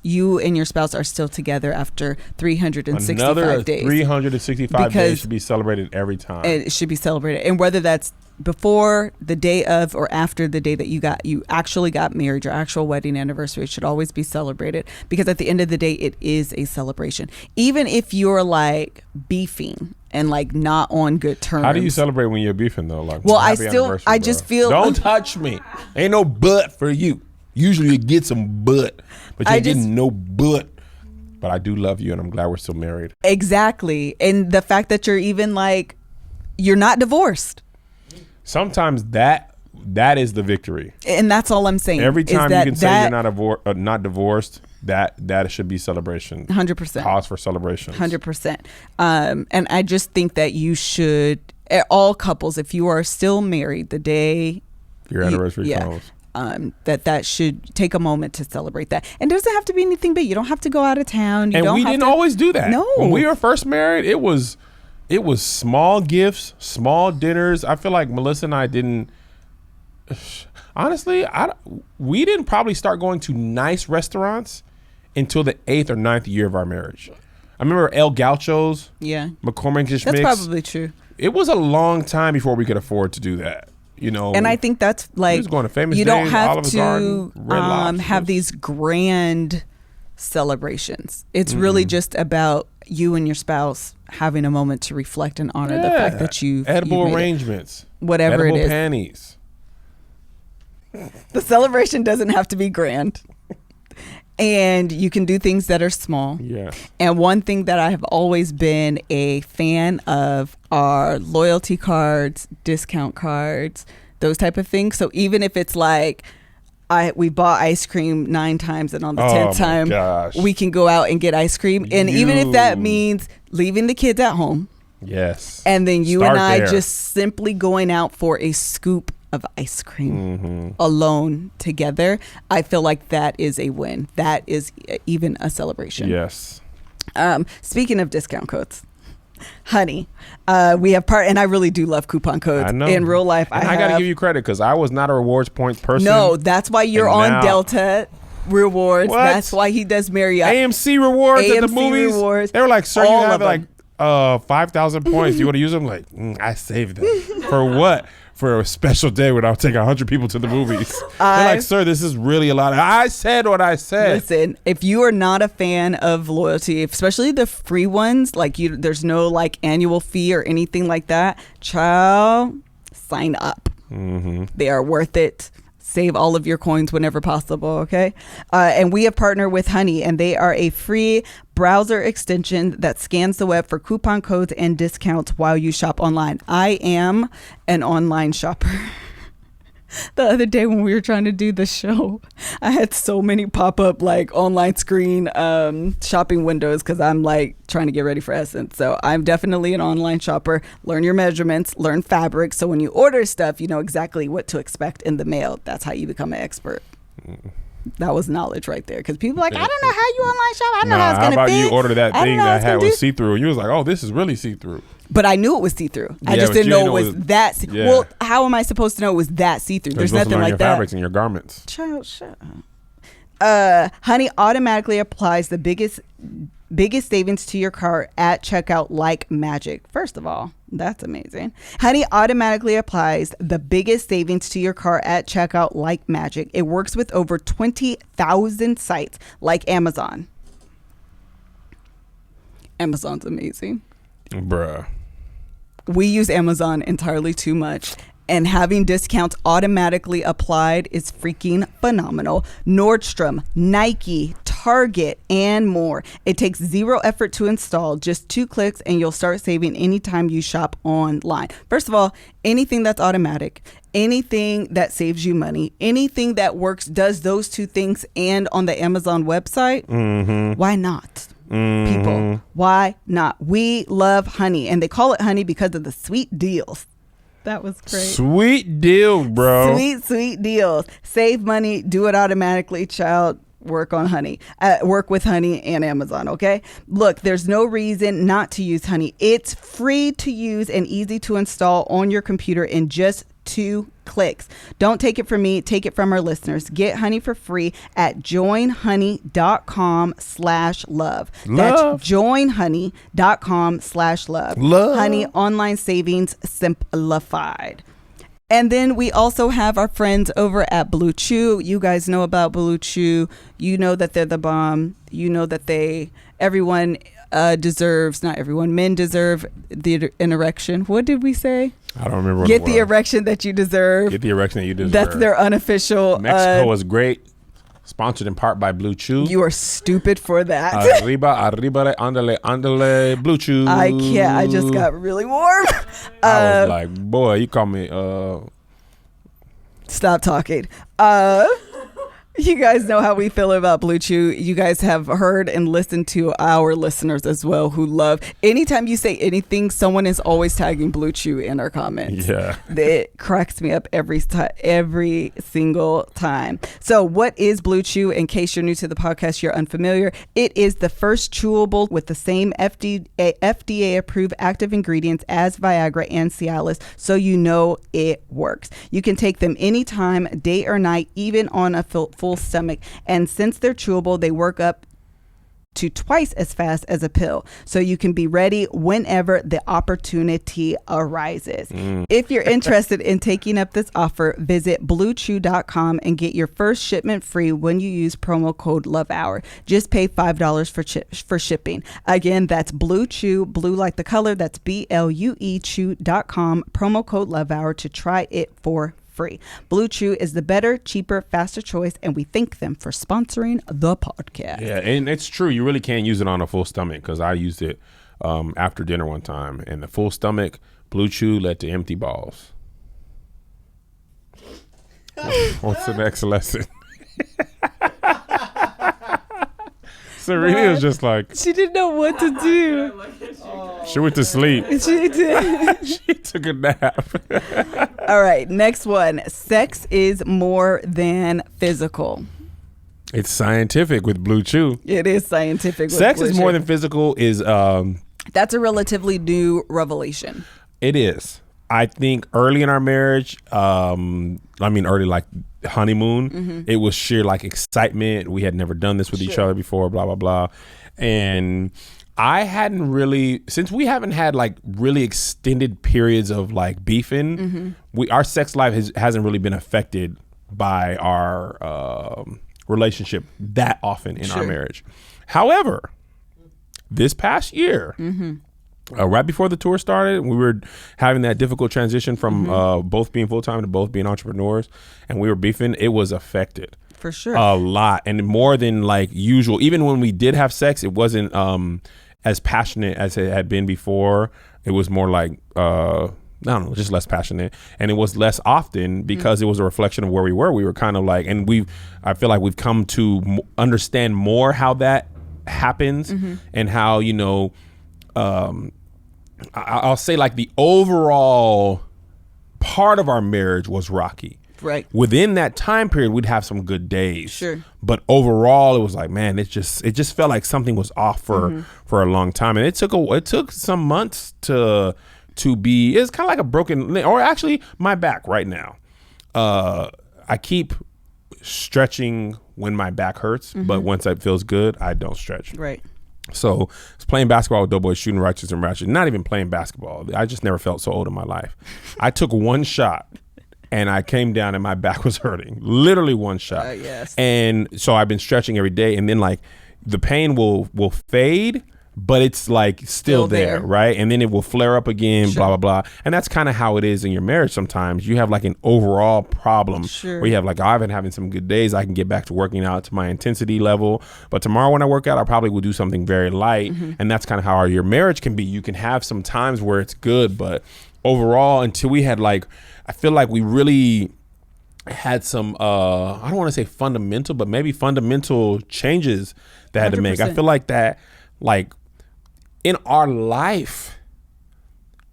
you and your spouse are still together after 365 Another days. 365 days should be celebrated every time. It should be celebrated. And whether that's before, the day of, or after the day that you actually got married, your actual wedding anniversary, it should always be celebrated, because at the end of the day, it is a celebration. Even if you're like beefing and like not on good terms. How do you celebrate when you're beefing though? Like, well, I just feel, don't touch me. Ain't no butt for you. Usually you get some butt, but you're getting no butt. But I do love you, and I'm glad we're still married. Exactly. And the fact that you're even like, you're not divorced. Sometimes that is the victory, and that's all I'm saying. Every time you can say you're not divorced, that should be celebration. 100%. Cause for celebration. 100%. And I just think that you should, all couples, if you are still married, the day your anniversary comes, that should take a moment to celebrate that. And it doesn't have to be anything big. You don't have to go out of town. And we didn't always do that. No. When we were first married, it was small gifts, small dinners. I feel like Melissa and I didn't, honestly, we didn't probably start going to nice restaurants until the 8th or 9th year of our marriage. I remember El Gaucho's, McCormick's Mix. That's probably true. It was a long time before we could afford to do that, you know. And I think that's like, going to Famous you don't Days, have Olive to Garden, have these grand celebrations. It's really just about you and your spouse having a moment to reflect and honor the fact that you've edible arrangements, whatever edible it is. Panties. The celebration doesn't have to be grand. And you can do things that are small. Yeah. And one thing that I have always been a fan of are loyalty cards, discount cards, those type of things. So even if it's like we bought ice cream 9 times and on the 10th time we can go out and get ice cream. And even if that means leaving the kids at home. Yes. And then you Start and I there. just simply going out for a scoop of ice cream alone together, I feel like that is a win. That is even a celebration. Yes. Speaking of discount codes, honey, we have and I really do love coupon codes. I know. In real life. And I got to give you credit because I was not a rewards points person. No, that's why you're And on now- Delta Rewards. What? That's why he does Marriott. AMC rewards at the AMC movies. rewards, They were like, sir, you all have of like 5,000 points. You want to use them? Like, I saved them. For what? For a special day when I'll take 100 people to the movies. They're like, sir, this is really a lot. I said what I said. Listen, if you are not a fan of loyalty, especially the free ones, like there's no like annual fee or anything like that, child, sign up. They are worth it. Save all of your coins whenever possible, okay? And we have partnered with Honey, and they are a free browser extension that scans the web for coupon codes and discounts while you shop online. I am an online shopper. The other day when we were trying to do the show, I had so many pop-up like online screen shopping windows because I'm like trying to get ready for Essence. So I'm definitely an online shopper. Learn your measurements, learn fabric. So when you order stuff, you know exactly what to expect in the mail. That's how you become an expert. That was knowledge right there. Because people are like, I don't know how you online shop. I don't know how it's going to How about fit. you order that I don't thing know how that it's had gonna was do. see-through and you was like, oh, this is really see-through. But I knew it was see-through. I Yeah, just but didn't you know didn't it was that. yeah. Well, how am I supposed to know it was that see-through? There's You're supposed to nothing learn like your that. fabrics and your garments. Child, shut up. Honey automatically applies the biggest savings to your cart at checkout like magic. First of all, that's amazing. Honey automatically applies the biggest savings to your cart at checkout like magic. It works with over 20,000 sites like Amazon. Amazon's amazing. Bruh. We use Amazon entirely too much, and having discounts automatically applied is freaking phenomenal. Nordstrom, Nike, Target, and more. It takes 0 effort to install, just 2 clicks, and you'll start saving anytime you shop online. First of all, anything that's automatic, anything that saves you money, anything that works, does those 2 things, and on the Amazon website, why not? People, why not? We love Honey, and they call it Honey because of the sweet deals. That was great. Sweet deal, bro. Sweet deals. Save money, do it automatically, child. Work on Honey. Work with Honey and Amazon, okay? Look, there's no reason not to use Honey. It's free to use and easy to install on your computer in just 2 clicks. Don't take it from me, take it from our listeners. Get Honey for free at joinhoney.com/love. That's joinhoney.com/love. Honey online savings simplified. And then we also have our friends over at Blue Chew. You guys know about Blue Chew. You know that they're the bomb. You know that everyone deserves, not everyone, men deserve an erection. What did we say? I don't remember what Get it the was. erection that you deserve. Get the erection that you deserve. That's their unofficial. Mexico was great. Sponsored in part by Blue Chew. You are stupid for that. Arriba, andale, Blue Chew. I can't. I just got really warm. I was like, boy, you call me. Stop talking. You guys know how we feel about Blue Chew. You guys have heard and listened to our listeners as well who love. Anytime you say anything, someone is always tagging Blue Chew in our comments. Yeah. It cracks me up every single time. So what is Blue Chew? In case you're new to the podcast, you're unfamiliar. It is the first chewable with the same FDA approved active ingredients as Viagra and Cialis, so you know it works. You can take them anytime, day or night, even on a full stomach. And since they're chewable, they work up to twice as fast as a pill, so you can be ready whenever the opportunity arises. If you're interested in taking up this offer, visit bluechew.com and get your first shipment free when you use promo code LOVEHOUR. Just pay $5 for shipping. Again, that's Blue Chew, blue like the color, that's BLUE chew.com, promo code LOVEHOUR to try it for free. Blue Chew is the better, cheaper, faster choice, and we thank them for sponsoring the podcast. Yeah, and it's true. You really can't use it on a full stomach because I used it after dinner one time, and the full stomach Blue Chew led to empty balls. What's the next lesson? Serena was just like, she didn't know what to do. She went to sleep. She did. She took a nap. All right, next one. Sex is more than physical. It's scientific with Blue Chew. It is scientific. Sex is more than physical is that's a relatively new revelation. It is. I think early in our marriage, early like honeymoon, it was sheer like excitement. We had never done this with each other before, blah, blah, blah. And I hadn't really, since we haven't had like really extended periods of like beefing, our sex life hasn't really been affected by our relationship that often in our marriage. However, this past year, right before the tour started, we were having that difficult transition from both being full-time to both being entrepreneurs, and we were beefing. It was affected. For sure. A lot, and more than like usual. Even when we did have sex, it wasn't as passionate as it had been before. It was more like, I don't know, just less passionate. And it was less often because it was a reflection of where we were. We were kind of like, and I feel like we've come to understand more how that happens and how, you know, I'll say like the overall part of our marriage was rocky. Right. Within that time period, we'd have some good days. Sure. But overall, it was like, man, it just felt like something was off for a long time, and it took some months to be. It's kind of like a broken, or actually, my back right now. I keep stretching when my back hurts, but once it feels good, I don't stretch. Right. So I was playing basketball with Doughboys, shooting righteous and ratchet. Not even playing basketball. I just never felt so old in my life. I took one shot and I came down and my back was hurting. Literally one shot. Yes. And so I've been stretching every day, and then like the pain will fade, but it's like still there, right? And then it will flare up again, blah, blah, blah. And that's kind of how it is in your marriage sometimes. You have like an overall problem where you have like, I've been having some good days. I can get back to working out to my intensity level. But tomorrow when I work out, I probably will do something very light. And that's kind of how your marriage can be. You can have some times where it's good, but overall, until we had like, I feel like we really had some, I don't want to say fundamental, but maybe fundamental changes that I had to make. I feel like that, like, in our life,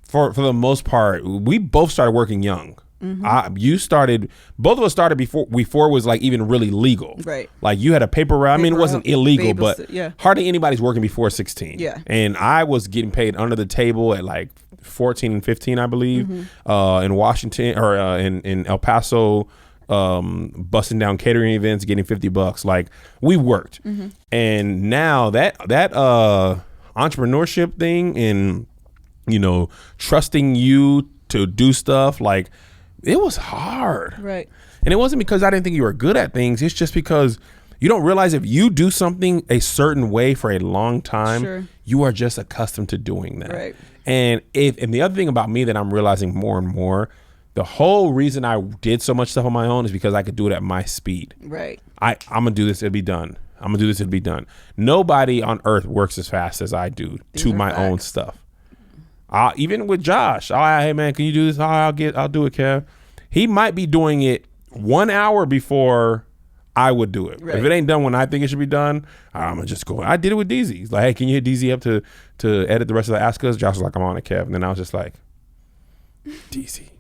for the most part, we both started working young. Both of us started before it was like even really legal. Right. Like you had a paper route. I mean, it wasn't illegal, but hardly anybody's working before 16. Yeah. And I was getting paid under the table at like 14 and 15, I believe, in Washington or in El Paso, busting down catering events, getting $50. Like we worked. And now that entrepreneurship thing and, you know, trusting you to do stuff, like it was hard. Right. And it wasn't because I didn't think you were good at things. It's just because you don't realize if you do something a certain way for a long time, you are just accustomed to doing that. Right. And the other thing about me that I'm realizing more and more, the whole reason I did so much stuff on my own is because I could do it at my speed. Right. I'm going to do this, it'll be done. I'm going to do this, it'll be done. Nobody on earth works as fast as I do to my own stuff. Even with Josh, hey man, can you do this? I'll do it, Kev. He might be doing it 1 hour before I would do it. Right. If it ain't done when I think it should be done, I'm gonna just go. I did it with DZ. He's like, hey, can you hit DZ up to edit the rest of the Ask Us? Josh was like, I'm on it, Kev. And then I was just like, DZ,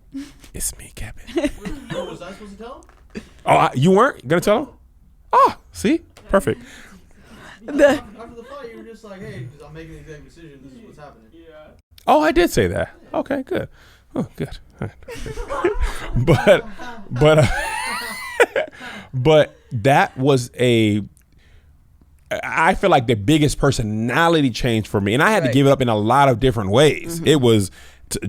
it's me, Kevin. What was I supposed to tell him? Oh, you weren't gonna tell him? Oh, see, perfect. After the fight, you were just like, hey, I'm making the executive decision. This is what's happening. Yeah. Oh, I did say that. Okay, good. Oh, good. All right. But that was I feel like the biggest personality change for me, and I had to give it up in a lot of different ways. It was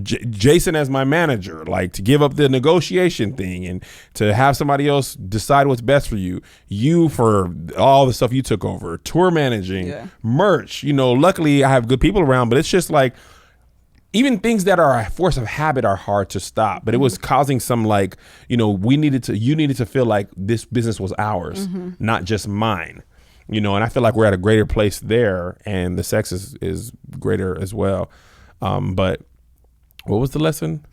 Jason as my manager, like to give up the negotiation thing and to have somebody else decide what's best for you. You for all the stuff you took over, tour managing, merch. You know, luckily I have good people around, but it's just like even things that are a force of habit are hard to stop, but it was causing some like, you needed to feel like this business was ours, not just mine, and I feel like we're at a greater place there, and the sex is greater as well. But what was the lesson?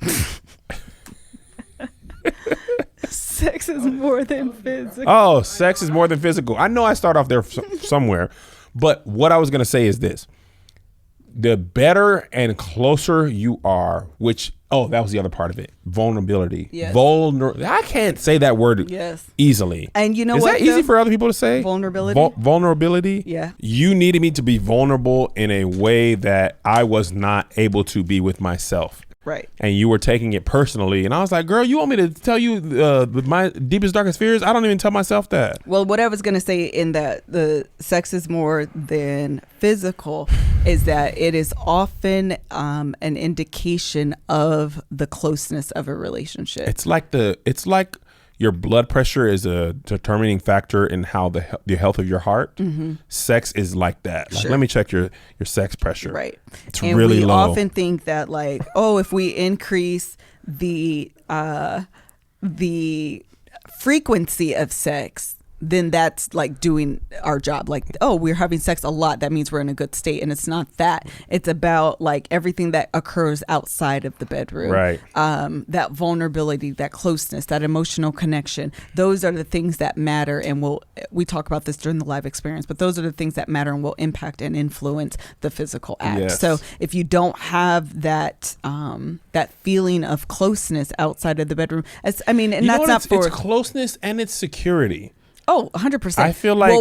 Sex is more than physical. Oh, sex is more than physical. I know I start off there somewhere, but what I was going to say is this. The better and closer you are, that was the other part of it. Vulnerability. Yes. I can't say that word easily. And you know is what? Is that easy for other people to say? Vulnerability. Vulnerability. Yeah. You needed me to be vulnerable in a way that I was not able to be with myself. Right. And you were taking it personally. And I was like, girl, you want me to tell you my deepest, darkest fears? I don't even tell myself that. Well, what I was going to say in that the sex is more than physical is that it is often an indication of the closeness of a relationship. It's like your blood pressure is a determining factor in how the health of your heart. Sex is like that. Like, let me check your sex pressure. Right. It's and really low. We often think that like, if we increase the frequency of sex, then that's like doing our job. Like, we're having sex a lot. That means we're in a good state. And it's not that. It's about like everything that occurs outside of the bedroom. Right. That vulnerability, that closeness, that emotional connection. Those are the things that matter. And we talk about this during the live experience, but those are the things that matter and will impact and influence the physical act. Yes. So if you don't have that, that feeling of closeness outside of the bedroom, that's not it's closeness and it's security. Oh, 100%. I feel like,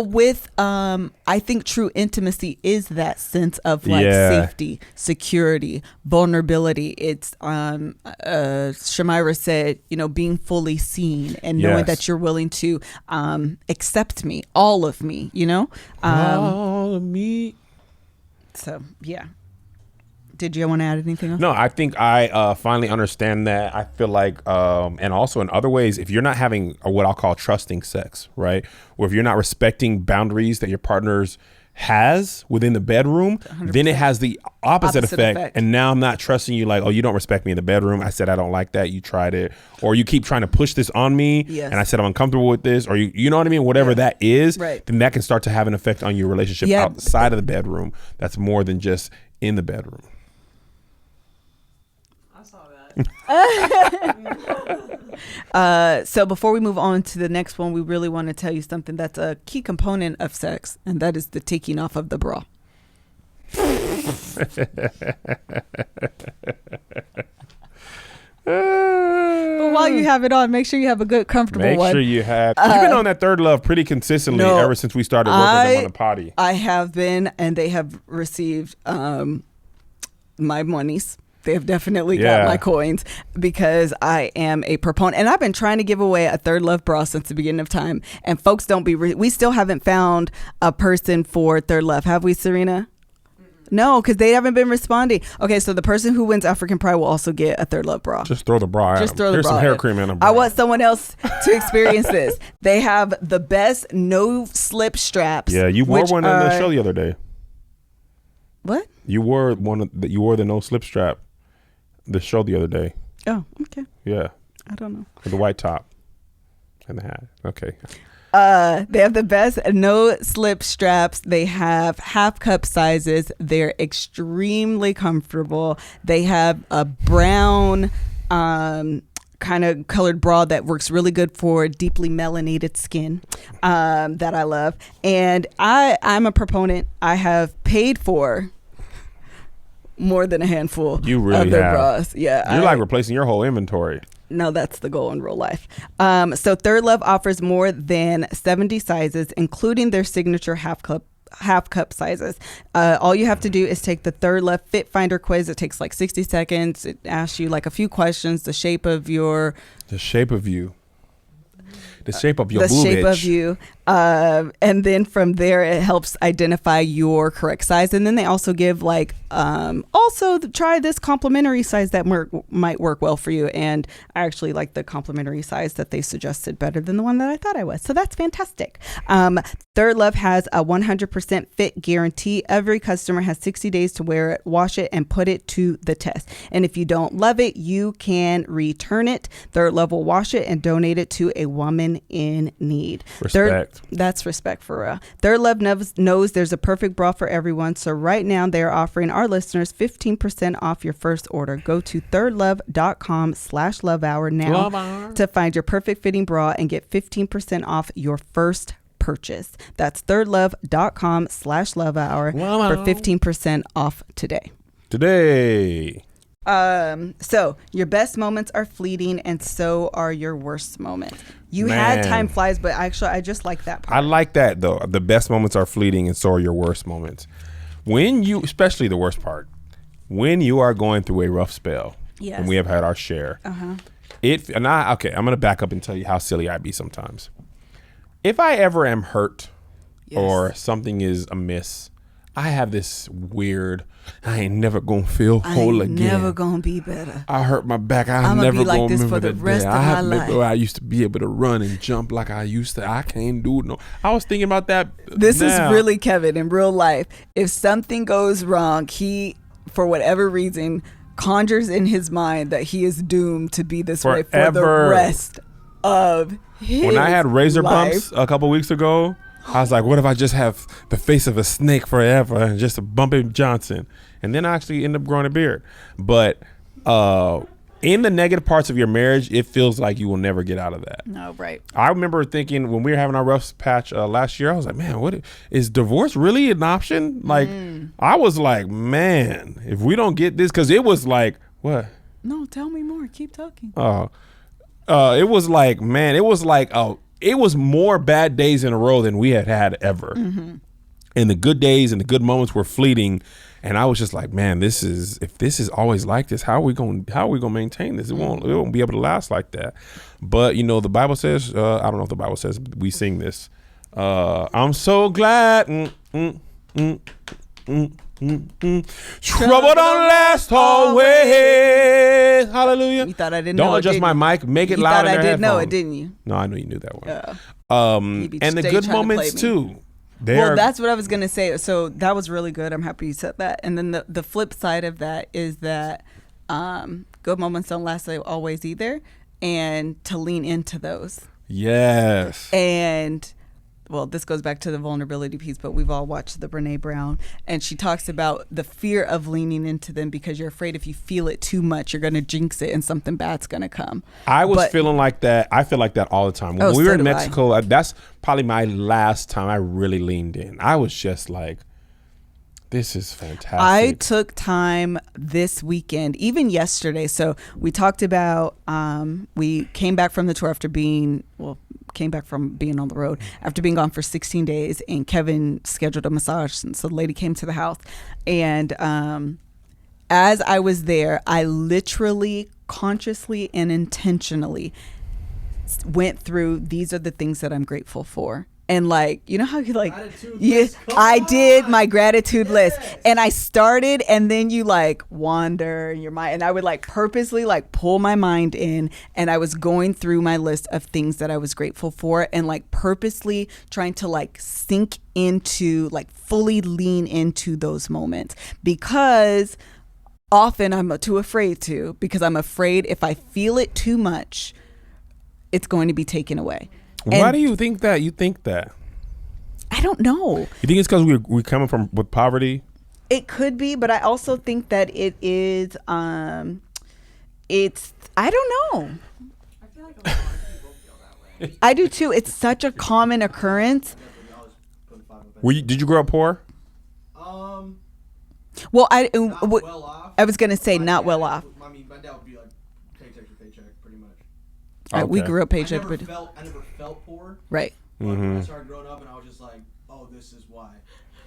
I think true intimacy is that sense of like safety, security, vulnerability. It's Shamira said, being fully seen and knowing that you're willing to accept me, all of me, all of me. So yeah. Did you want to add anything else? No, I think I finally understand that. I feel like, and also in other ways, if you're not having what I'll call trusting sex, right? Or if you're not respecting boundaries that your partner's has within the bedroom, 100%. Then it has the opposite effect. And now I'm not trusting you, like, you don't respect me in the bedroom. I said I don't like that. You tried it. Or you keep trying to push this on me. Yes. And I said I'm uncomfortable with this. Or you know what I mean? Whatever that is, right. Then that can start to have an effect on your relationship outside of the bedroom. That's more than just in the bedroom. So before we move on to the next one, we really want to tell you something that's a key component of sex, and that is the taking off of the bra. But while you have it on, make sure you have a good, comfortable one. Make sure you have. You've been on that Third Love pretty consistently ever since we started working them on the potty. I have been, and they have received my monies. They have definitely got my coins because I am a proponent. And I've been trying to give away a Third Love bra since the beginning of time. And folks don't be, we still haven't found a person for Third Love. Have we, Serena? No, because they haven't been responding. Okay, so the person who wins African Pride will also get a Third Love bra. Just throw the bra at them. Here's some hair cream in a bra. I want someone else to experience this. They have the best no-slip straps. Yeah, you wore one on the show the other day. What? You wore the no-slip strap. The show the other day. Oh, okay. Yeah. I don't know. With the white top and the hat. Okay. They have the best no slip straps. They have half cup sizes. They're extremely comfortable. They have a brown kind of colored bra that works really good for deeply melanated skin that I love. And I'm a proponent. I have paid for more than a handful of their bras. Yeah, you're like replacing your whole inventory. No, that's the goal in real life. So Third Love offers more than 70 sizes, including their signature half cup sizes. All you have to do is take the Third Love Fit Finder quiz. It takes like 60 seconds. It asks you like a few questions, the shape of you. The shape of your boobage. And then from there it helps identify your correct size. And then they also give like try this complimentary size that might work well for you. And I actually like the complimentary size that they suggested better than the one that I thought I was. So that's fantastic. Third Love has a 100% fit guarantee. Every customer has 60 days to wear it, wash it, and put it to the test. And if you don't love it, you can return it. Third Love will wash it and donate it to a woman in need. Respect. That's respect for real. Third Love knows there's a perfect bra for everyone. So right now they're offering our listeners 15% off your first order. Go to thirdlove.com/lovehour now to find your perfect fitting bra and get 15% off your first purchase. That's thirdlove.com/lovehour for 15% off today. So your best moments are fleeting, and so are your worst moments. You had time flies, but actually I just like that part. I like that though. The best moments are fleeting, and so are your worst moments. When you, especially the worst part, when you are going through a rough spell, and we have had our share. I'm gonna back up and tell you how silly I be sometimes. If I ever am hurt or something is amiss, I have this weird, I ain't never gonna feel whole again. Never gonna be better. I hurt my back. I'm never be like gonna this remember for the that rest day. of my life. I used to be able to run and jump like I used to. I can't do it. No, I was thinking about that. This is really Kevin in real life. If something goes wrong, he, for whatever reason, conjures in his mind that he is doomed to be this way for the rest of his When I had razor life. bumps a couple weeks ago, I was like, what if I just have the face of a snake forever and just a Bumpy Johnson? And then I actually end up growing a beard. But in the negative parts of your marriage, it feels like you will never get out of that. No, right. I remember thinking when we were having our rough patch last year, I was like, man, what is divorce really an option? Like, I was like, man, if we don't get this, because it was like, what? No, tell me more. Keep talking. It was like, man, it was like, it was more bad days in a row than we had ever. And the good days and the good moments were fleeting. And I was just like, man, if this is always like this, how are we going to maintain this? It won't be able to last like that. But, the Bible says, I don't know if the Bible says, we sing this. I'm so glad. Trouble don't last always. Hallelujah. You thought I didn't know. Don't adjust my mic. Make it loud. You thought I didn't know it, didn't you? No, I knew you knew that one. You'd be And the stay good trying to moments play me. too. Well, that's what I was gonna say. So that was really good. I'm happy you said that. And then the flip side of that is that good moments don't last always either, and to lean into those. Yes. And well, this goes back to the vulnerability piece, but we've all watched the Brene Brown, and she talks about the fear of leaning into them because you're afraid if you feel it too much, you're going to jinx it and something bad's going to come. I was feeling like that. I feel like that all the time. When we were in Mexico, that's probably my last time I really leaned in. I was just like, this is fantastic. I took time this weekend, even yesterday. So we talked about, we came back from the tour after being on the road after being gone for 16 days, and Kevin scheduled a massage. And so the lady came to the house, and as I was there, I literally, consciously and intentionally went through, these are the things that I'm grateful for. And like, you know how you like, I did my gratitude list, and I started, and then you like wander in your mind, and I would like purposely like pull my mind in, and I was going through my list of things that I was grateful for, and like purposely trying to like sink into, like fully lean into those moments, because often I'm too afraid to, because I'm afraid if I feel it too much, it's going to be taken away. Why do you think that? You think that? I don't know. You think it's because we're coming from with poverty? It could be, but I also think that it is. It's. I don't know. I feel like a lot of people feel that way. I do too. It's such a common occurrence. Did you grow up poor? Well, Not well off. I was gonna say My not dad- well off. I mean, my dad would be like paycheck to paycheck, pretty much. We Okay. grew up paycheck, I but never felt poor. right. But when I started growing up, and I was just like, oh, this is why.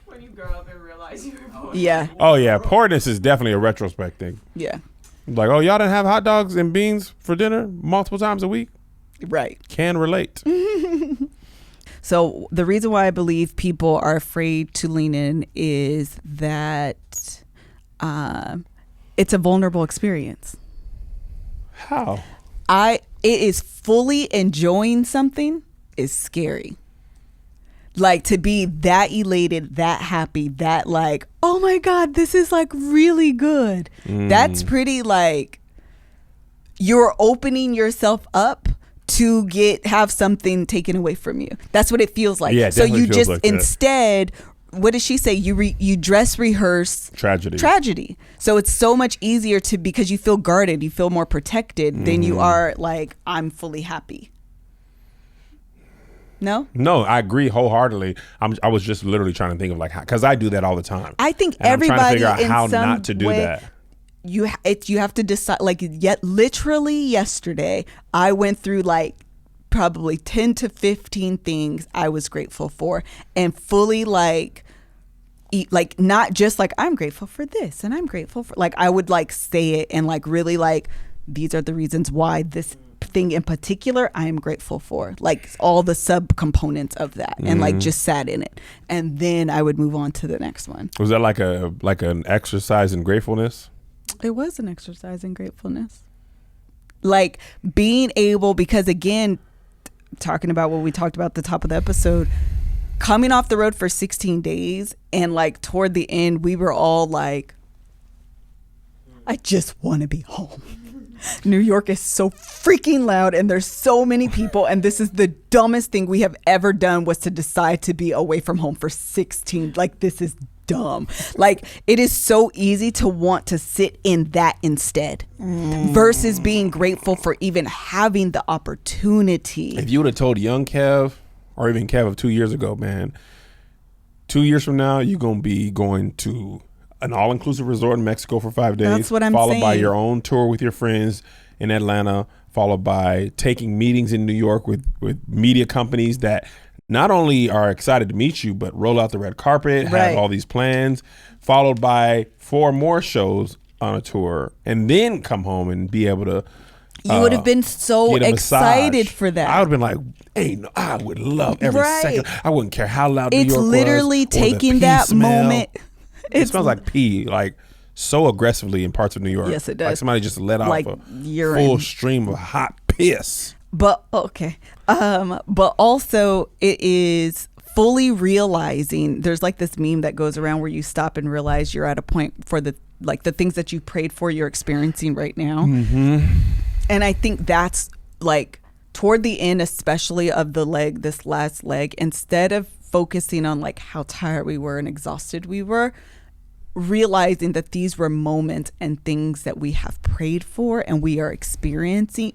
When you grow up and realize you're poor. Yeah. Oh yeah, poorness is definitely a retrospect thing. Yeah. Like, oh, y'all didn't have hot dogs and beans for dinner multiple times a week? Right. Can relate. So the reason why I believe people are afraid to lean in is that it's a vulnerable experience. How? It is fully enjoying something is scary. Like to be that elated, that happy, that like, oh my God, this is like really good. That's pretty like you're opening yourself up to have something taken away from you. That's what it feels like. Yeah, so you just like instead, what does she say? You dress rehearse tragedy. So it's so much easier because you feel guarded, you feel more protected than you are like, I'm fully happy. No, I agree wholeheartally. I was just literally trying to think of like how, because I do that all the time. I think and everybody I'm trying to figure in out how some not to do way, that. You have to decide. Like literally yesterday, I went through like probably 10 to 15 things I was grateful for, and fully like not just like I'm grateful for this and I'm grateful for, like I would like say it and like really like these are the reasons why this thing in particular I am grateful for, like all the subcomponents of that, and like just sat in it, and then I would move on to the next one. Was that like an exercise in gratefulness? It was an exercise in gratefulness, like being able, because again, talking about what we talked about at the top of the episode, coming off the road for 16 days, and like toward the end we were all like, I just want to be home. New York is so freaking loud and there's so many people, and this is the dumbest thing we have ever done, was to decide to be away from home for 16. Like, this is dumb. Like, it is so easy to want to sit in that instead versus being grateful for even having the opportunity. If you would have told young Kev or even Kev of 2 years ago, man, 2 years from now you're gonna be going to an all-inclusive resort in Mexico for 5 days. That's what I'm followed saying. by your own tour with your friends in Atlanta, followed by taking meetings in New York with media companies that not only are excited to meet you, but roll out the red carpet, have all these plans, followed by 4 more shows on a tour, and then come home and be able to you would have been so excited for that. I would have been like, hey, no, I would love every second. I wouldn't care how loud New York was. It's literally taking that moment. It smells like pee, like so aggressively in parts of New York. Yes, it does. Like somebody just let off like a urine. Full stream of hot piss. But okay, but also it is fully realizing. There's like this meme that goes around where you stop and realize you're at a point for the things that you prayed for, you're experiencing right now. And I think that's like toward the end, especially of this last leg, instead of focusing on like how tired we were and exhausted we were, realizing that these were moments and things that we have prayed for and we are experiencing.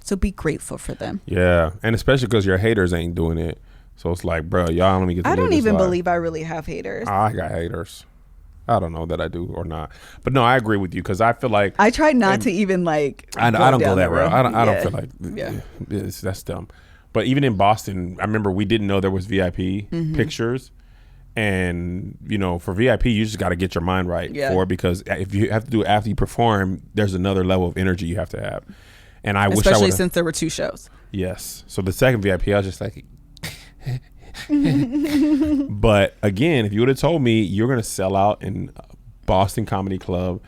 So be grateful for them. Yeah. And especially because your haters ain't doing it. So it's like, bro, y'all let me get to I don't this even life. believe I really have haters. I got haters. I don't know that I do or not. But no, I agree with you, because I feel like I try not to even like I don't go that route. I don't feel like that's dumb. But even in Boston, I remember we didn't know there was VIP pictures. And, you know, for VIP, you just got to get your mind right for it, because if you have to do it after you perform, there's another level of energy you have to have. And I wish I especially since there were 2 shows. Yes. So the second VIP, I was just like, but again, if you would have told me you're going to sell out in Boston Comedy Club,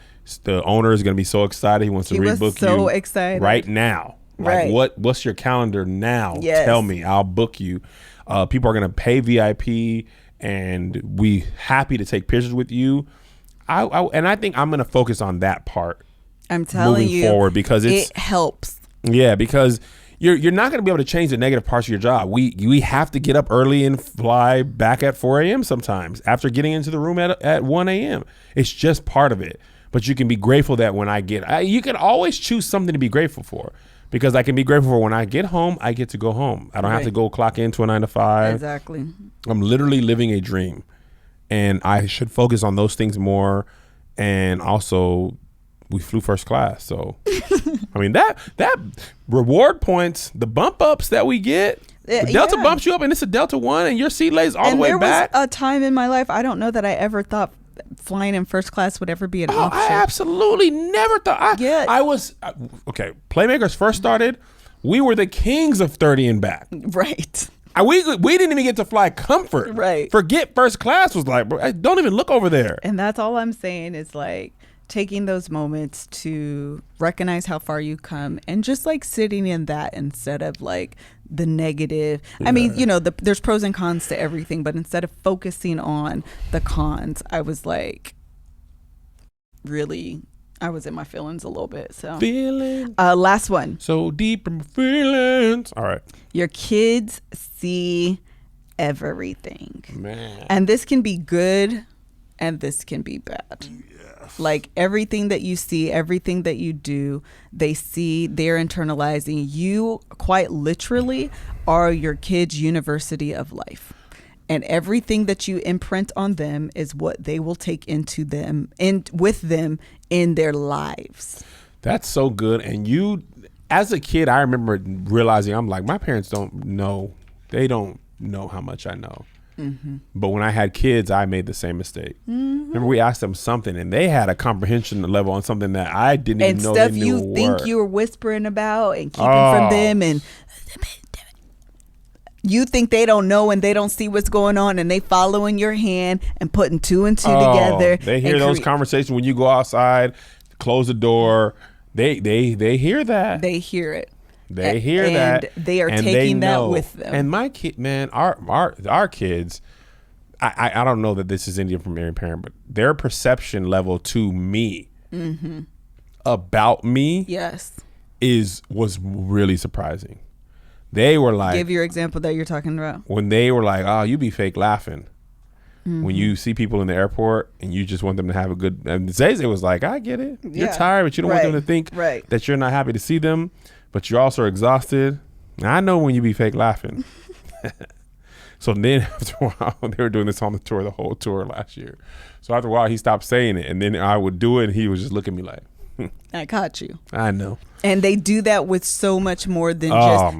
the owner is going to be so excited. He wants to rebook you excited right now. Like, what's your calendar now? Yes. Tell me, I'll book you. People are going to pay VIP, and we happy to take pictures with you. I think I'm going to focus on that part. I'm telling moving forward, because it helps. Yeah, because you're not going to be able to change the negative parts of your job. We have to get up early and fly back at 4 a.m. sometimes after getting into the room at 1 a.m. It's just part of it. But you can be grateful that when you can always choose something to be grateful for. Because I can be grateful for when I get home, I get to go home. I don't have to go clock into a 9 to 5. Exactly. I'm literally living a dream. And I should focus on those things more. And also, we flew first class. So, I mean, that reward points, the bump ups that we get, the Delta bumps you up, and it's a Delta 1, and your seat lays all the way back. There was a time in my life, I don't know that I ever thought flying in first class would ever be an option. I absolutely never thought. I was okay. Playmakers first started. We were the kings of 30 and back. Right. We didn't even get to fly comfort. Right. Forget first class was like, bro, don't even look over there. And that's all I'm saying is like taking those moments to recognize how far you come and just like sitting in that instead of like the negative. I mean, there's pros and cons to everything, but instead of focusing on the cons, I was like, really, I was in my feelings a little bit. So feeling last one. So deep in my feelings. All right. Your kids see everything. Man. And this can be good and this can be bad. Yes. Like everything that you see, everything that you do, they see, they're internalizing. You quite literally are your kids' university of life. And everything that you imprint on them is what they will take into them and with them in their lives. That's so good. And you, as a kid, I remember realizing, I'm like, my parents don't know. They don't know how much I know. Mm-hmm. But when I had kids, I made the same mistake. Mm-hmm. Remember, we asked them something, and they had a comprehension level on something that I didn't even know they knew. And stuff you think you were whispering about and keeping from them, and you think they don't know and they don't see what's going on, and they following your hand and putting two and two together. They hear those conversations when you go outside, close the door. They hear that. They hear it. They hear that. And they are taking that with them. And my kid, man, our kids, I don't know that this is Indian from every parent, but their perception level to me about me was really surprising. They were like, give your example that you're talking about. When they were like, oh, you be fake laughing. Mm-hmm. When you see people in the airport and you just want them to have a good, and Zay was like, I get it. You're tired, but you don't want them to think that you're not happy to see them, but you're also exhausted. I know when you be fake laughing. So then after a while, they were doing this on the tour, the whole tour last year. So after a while, he stopped saying it, and then I would do it, and he was just looking at me like, I caught you. I know. And they do that with so much more than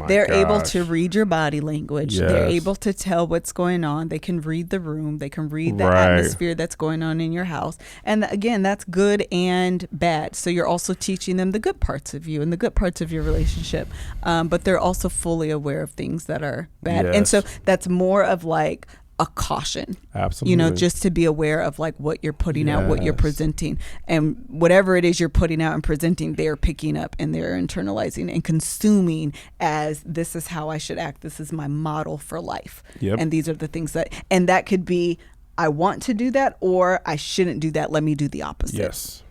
they're able to read your body language. Yes. They're able to tell what's going on. They can read the room. They can read the atmosphere that's going on in your house. And again, that's good and bad. So you're also teaching them the good parts of you and the good parts of your relationship. But they're also fully aware of things that are bad. Yes. And so that's more of like a caution. Absolutely. Just to be aware of like what you're putting out, what you're presenting, and whatever it is you're putting out and presenting, they're picking up and they're internalizing and consuming as this is how I should act. This is my model for life. Yep. And these are the things and that could be, I want to do that or I shouldn't do that. Let me do the opposite. Yes.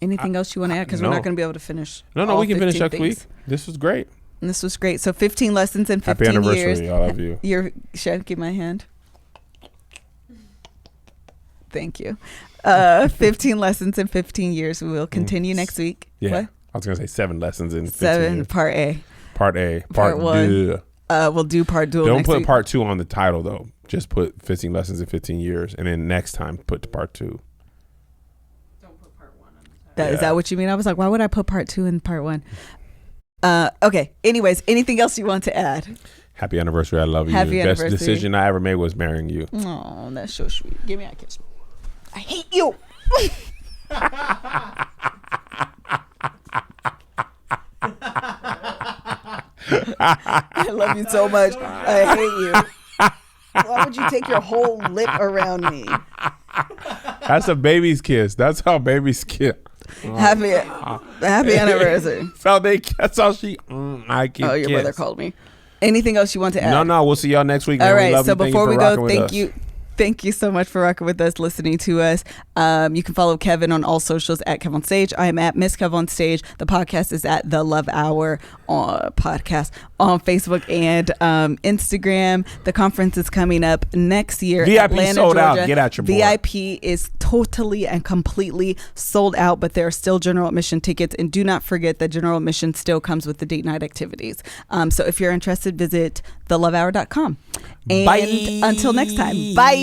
Anything else you want to add? Because we're not going to be able to finish. No, we can finish next week. This was great. And this was great. So 15 lessons in 15 years. Happy anniversary. I love you. Should I give my hand? Thank you. 15 lessons in 15 years. We will continue next week. Yeah. What? I was going to say 7 lessons in 15 years. Part A. Part 2. We'll do part 2 Don't next put week. part 2 on the title, though. Just put 15 lessons in 15 years. And then next time, put part 2. Don't put part 1 on the title. Is that what you mean? I was like, why would I put part 2 in part 1? Okay. Anyways, anything else you want to add? Happy anniversary. I love you. Happy Best anniversary. decision I ever made was marrying you. Oh, that's so sweet. Give me a kiss. I hate you. I love you so much. I hate you. Why would you take your whole lip around me? That's a baby's kiss. That's how babies kiss. Happy anniversary. So that's how she. I can. Oh, your brother called me. Anything else you want to add? No. We'll see y'all next week. All man. right. We love So you. before we go, thank you so much for rocking with us, listening to us. You can follow Kevin on all socials at KevOnStage. I am at MrsKevOnStage. The podcast is at The Love Hour podcast on Facebook and Instagram. The conference is coming up next year. VIP Atlanta, sold Georgia. out. Get out your boy. VIP is totally and completely sold out, but there are still general admission tickets. And do not forget that general admission still comes with the date night activities. So if you're interested, visit thelovehour.com. And Bye. until next time, bye.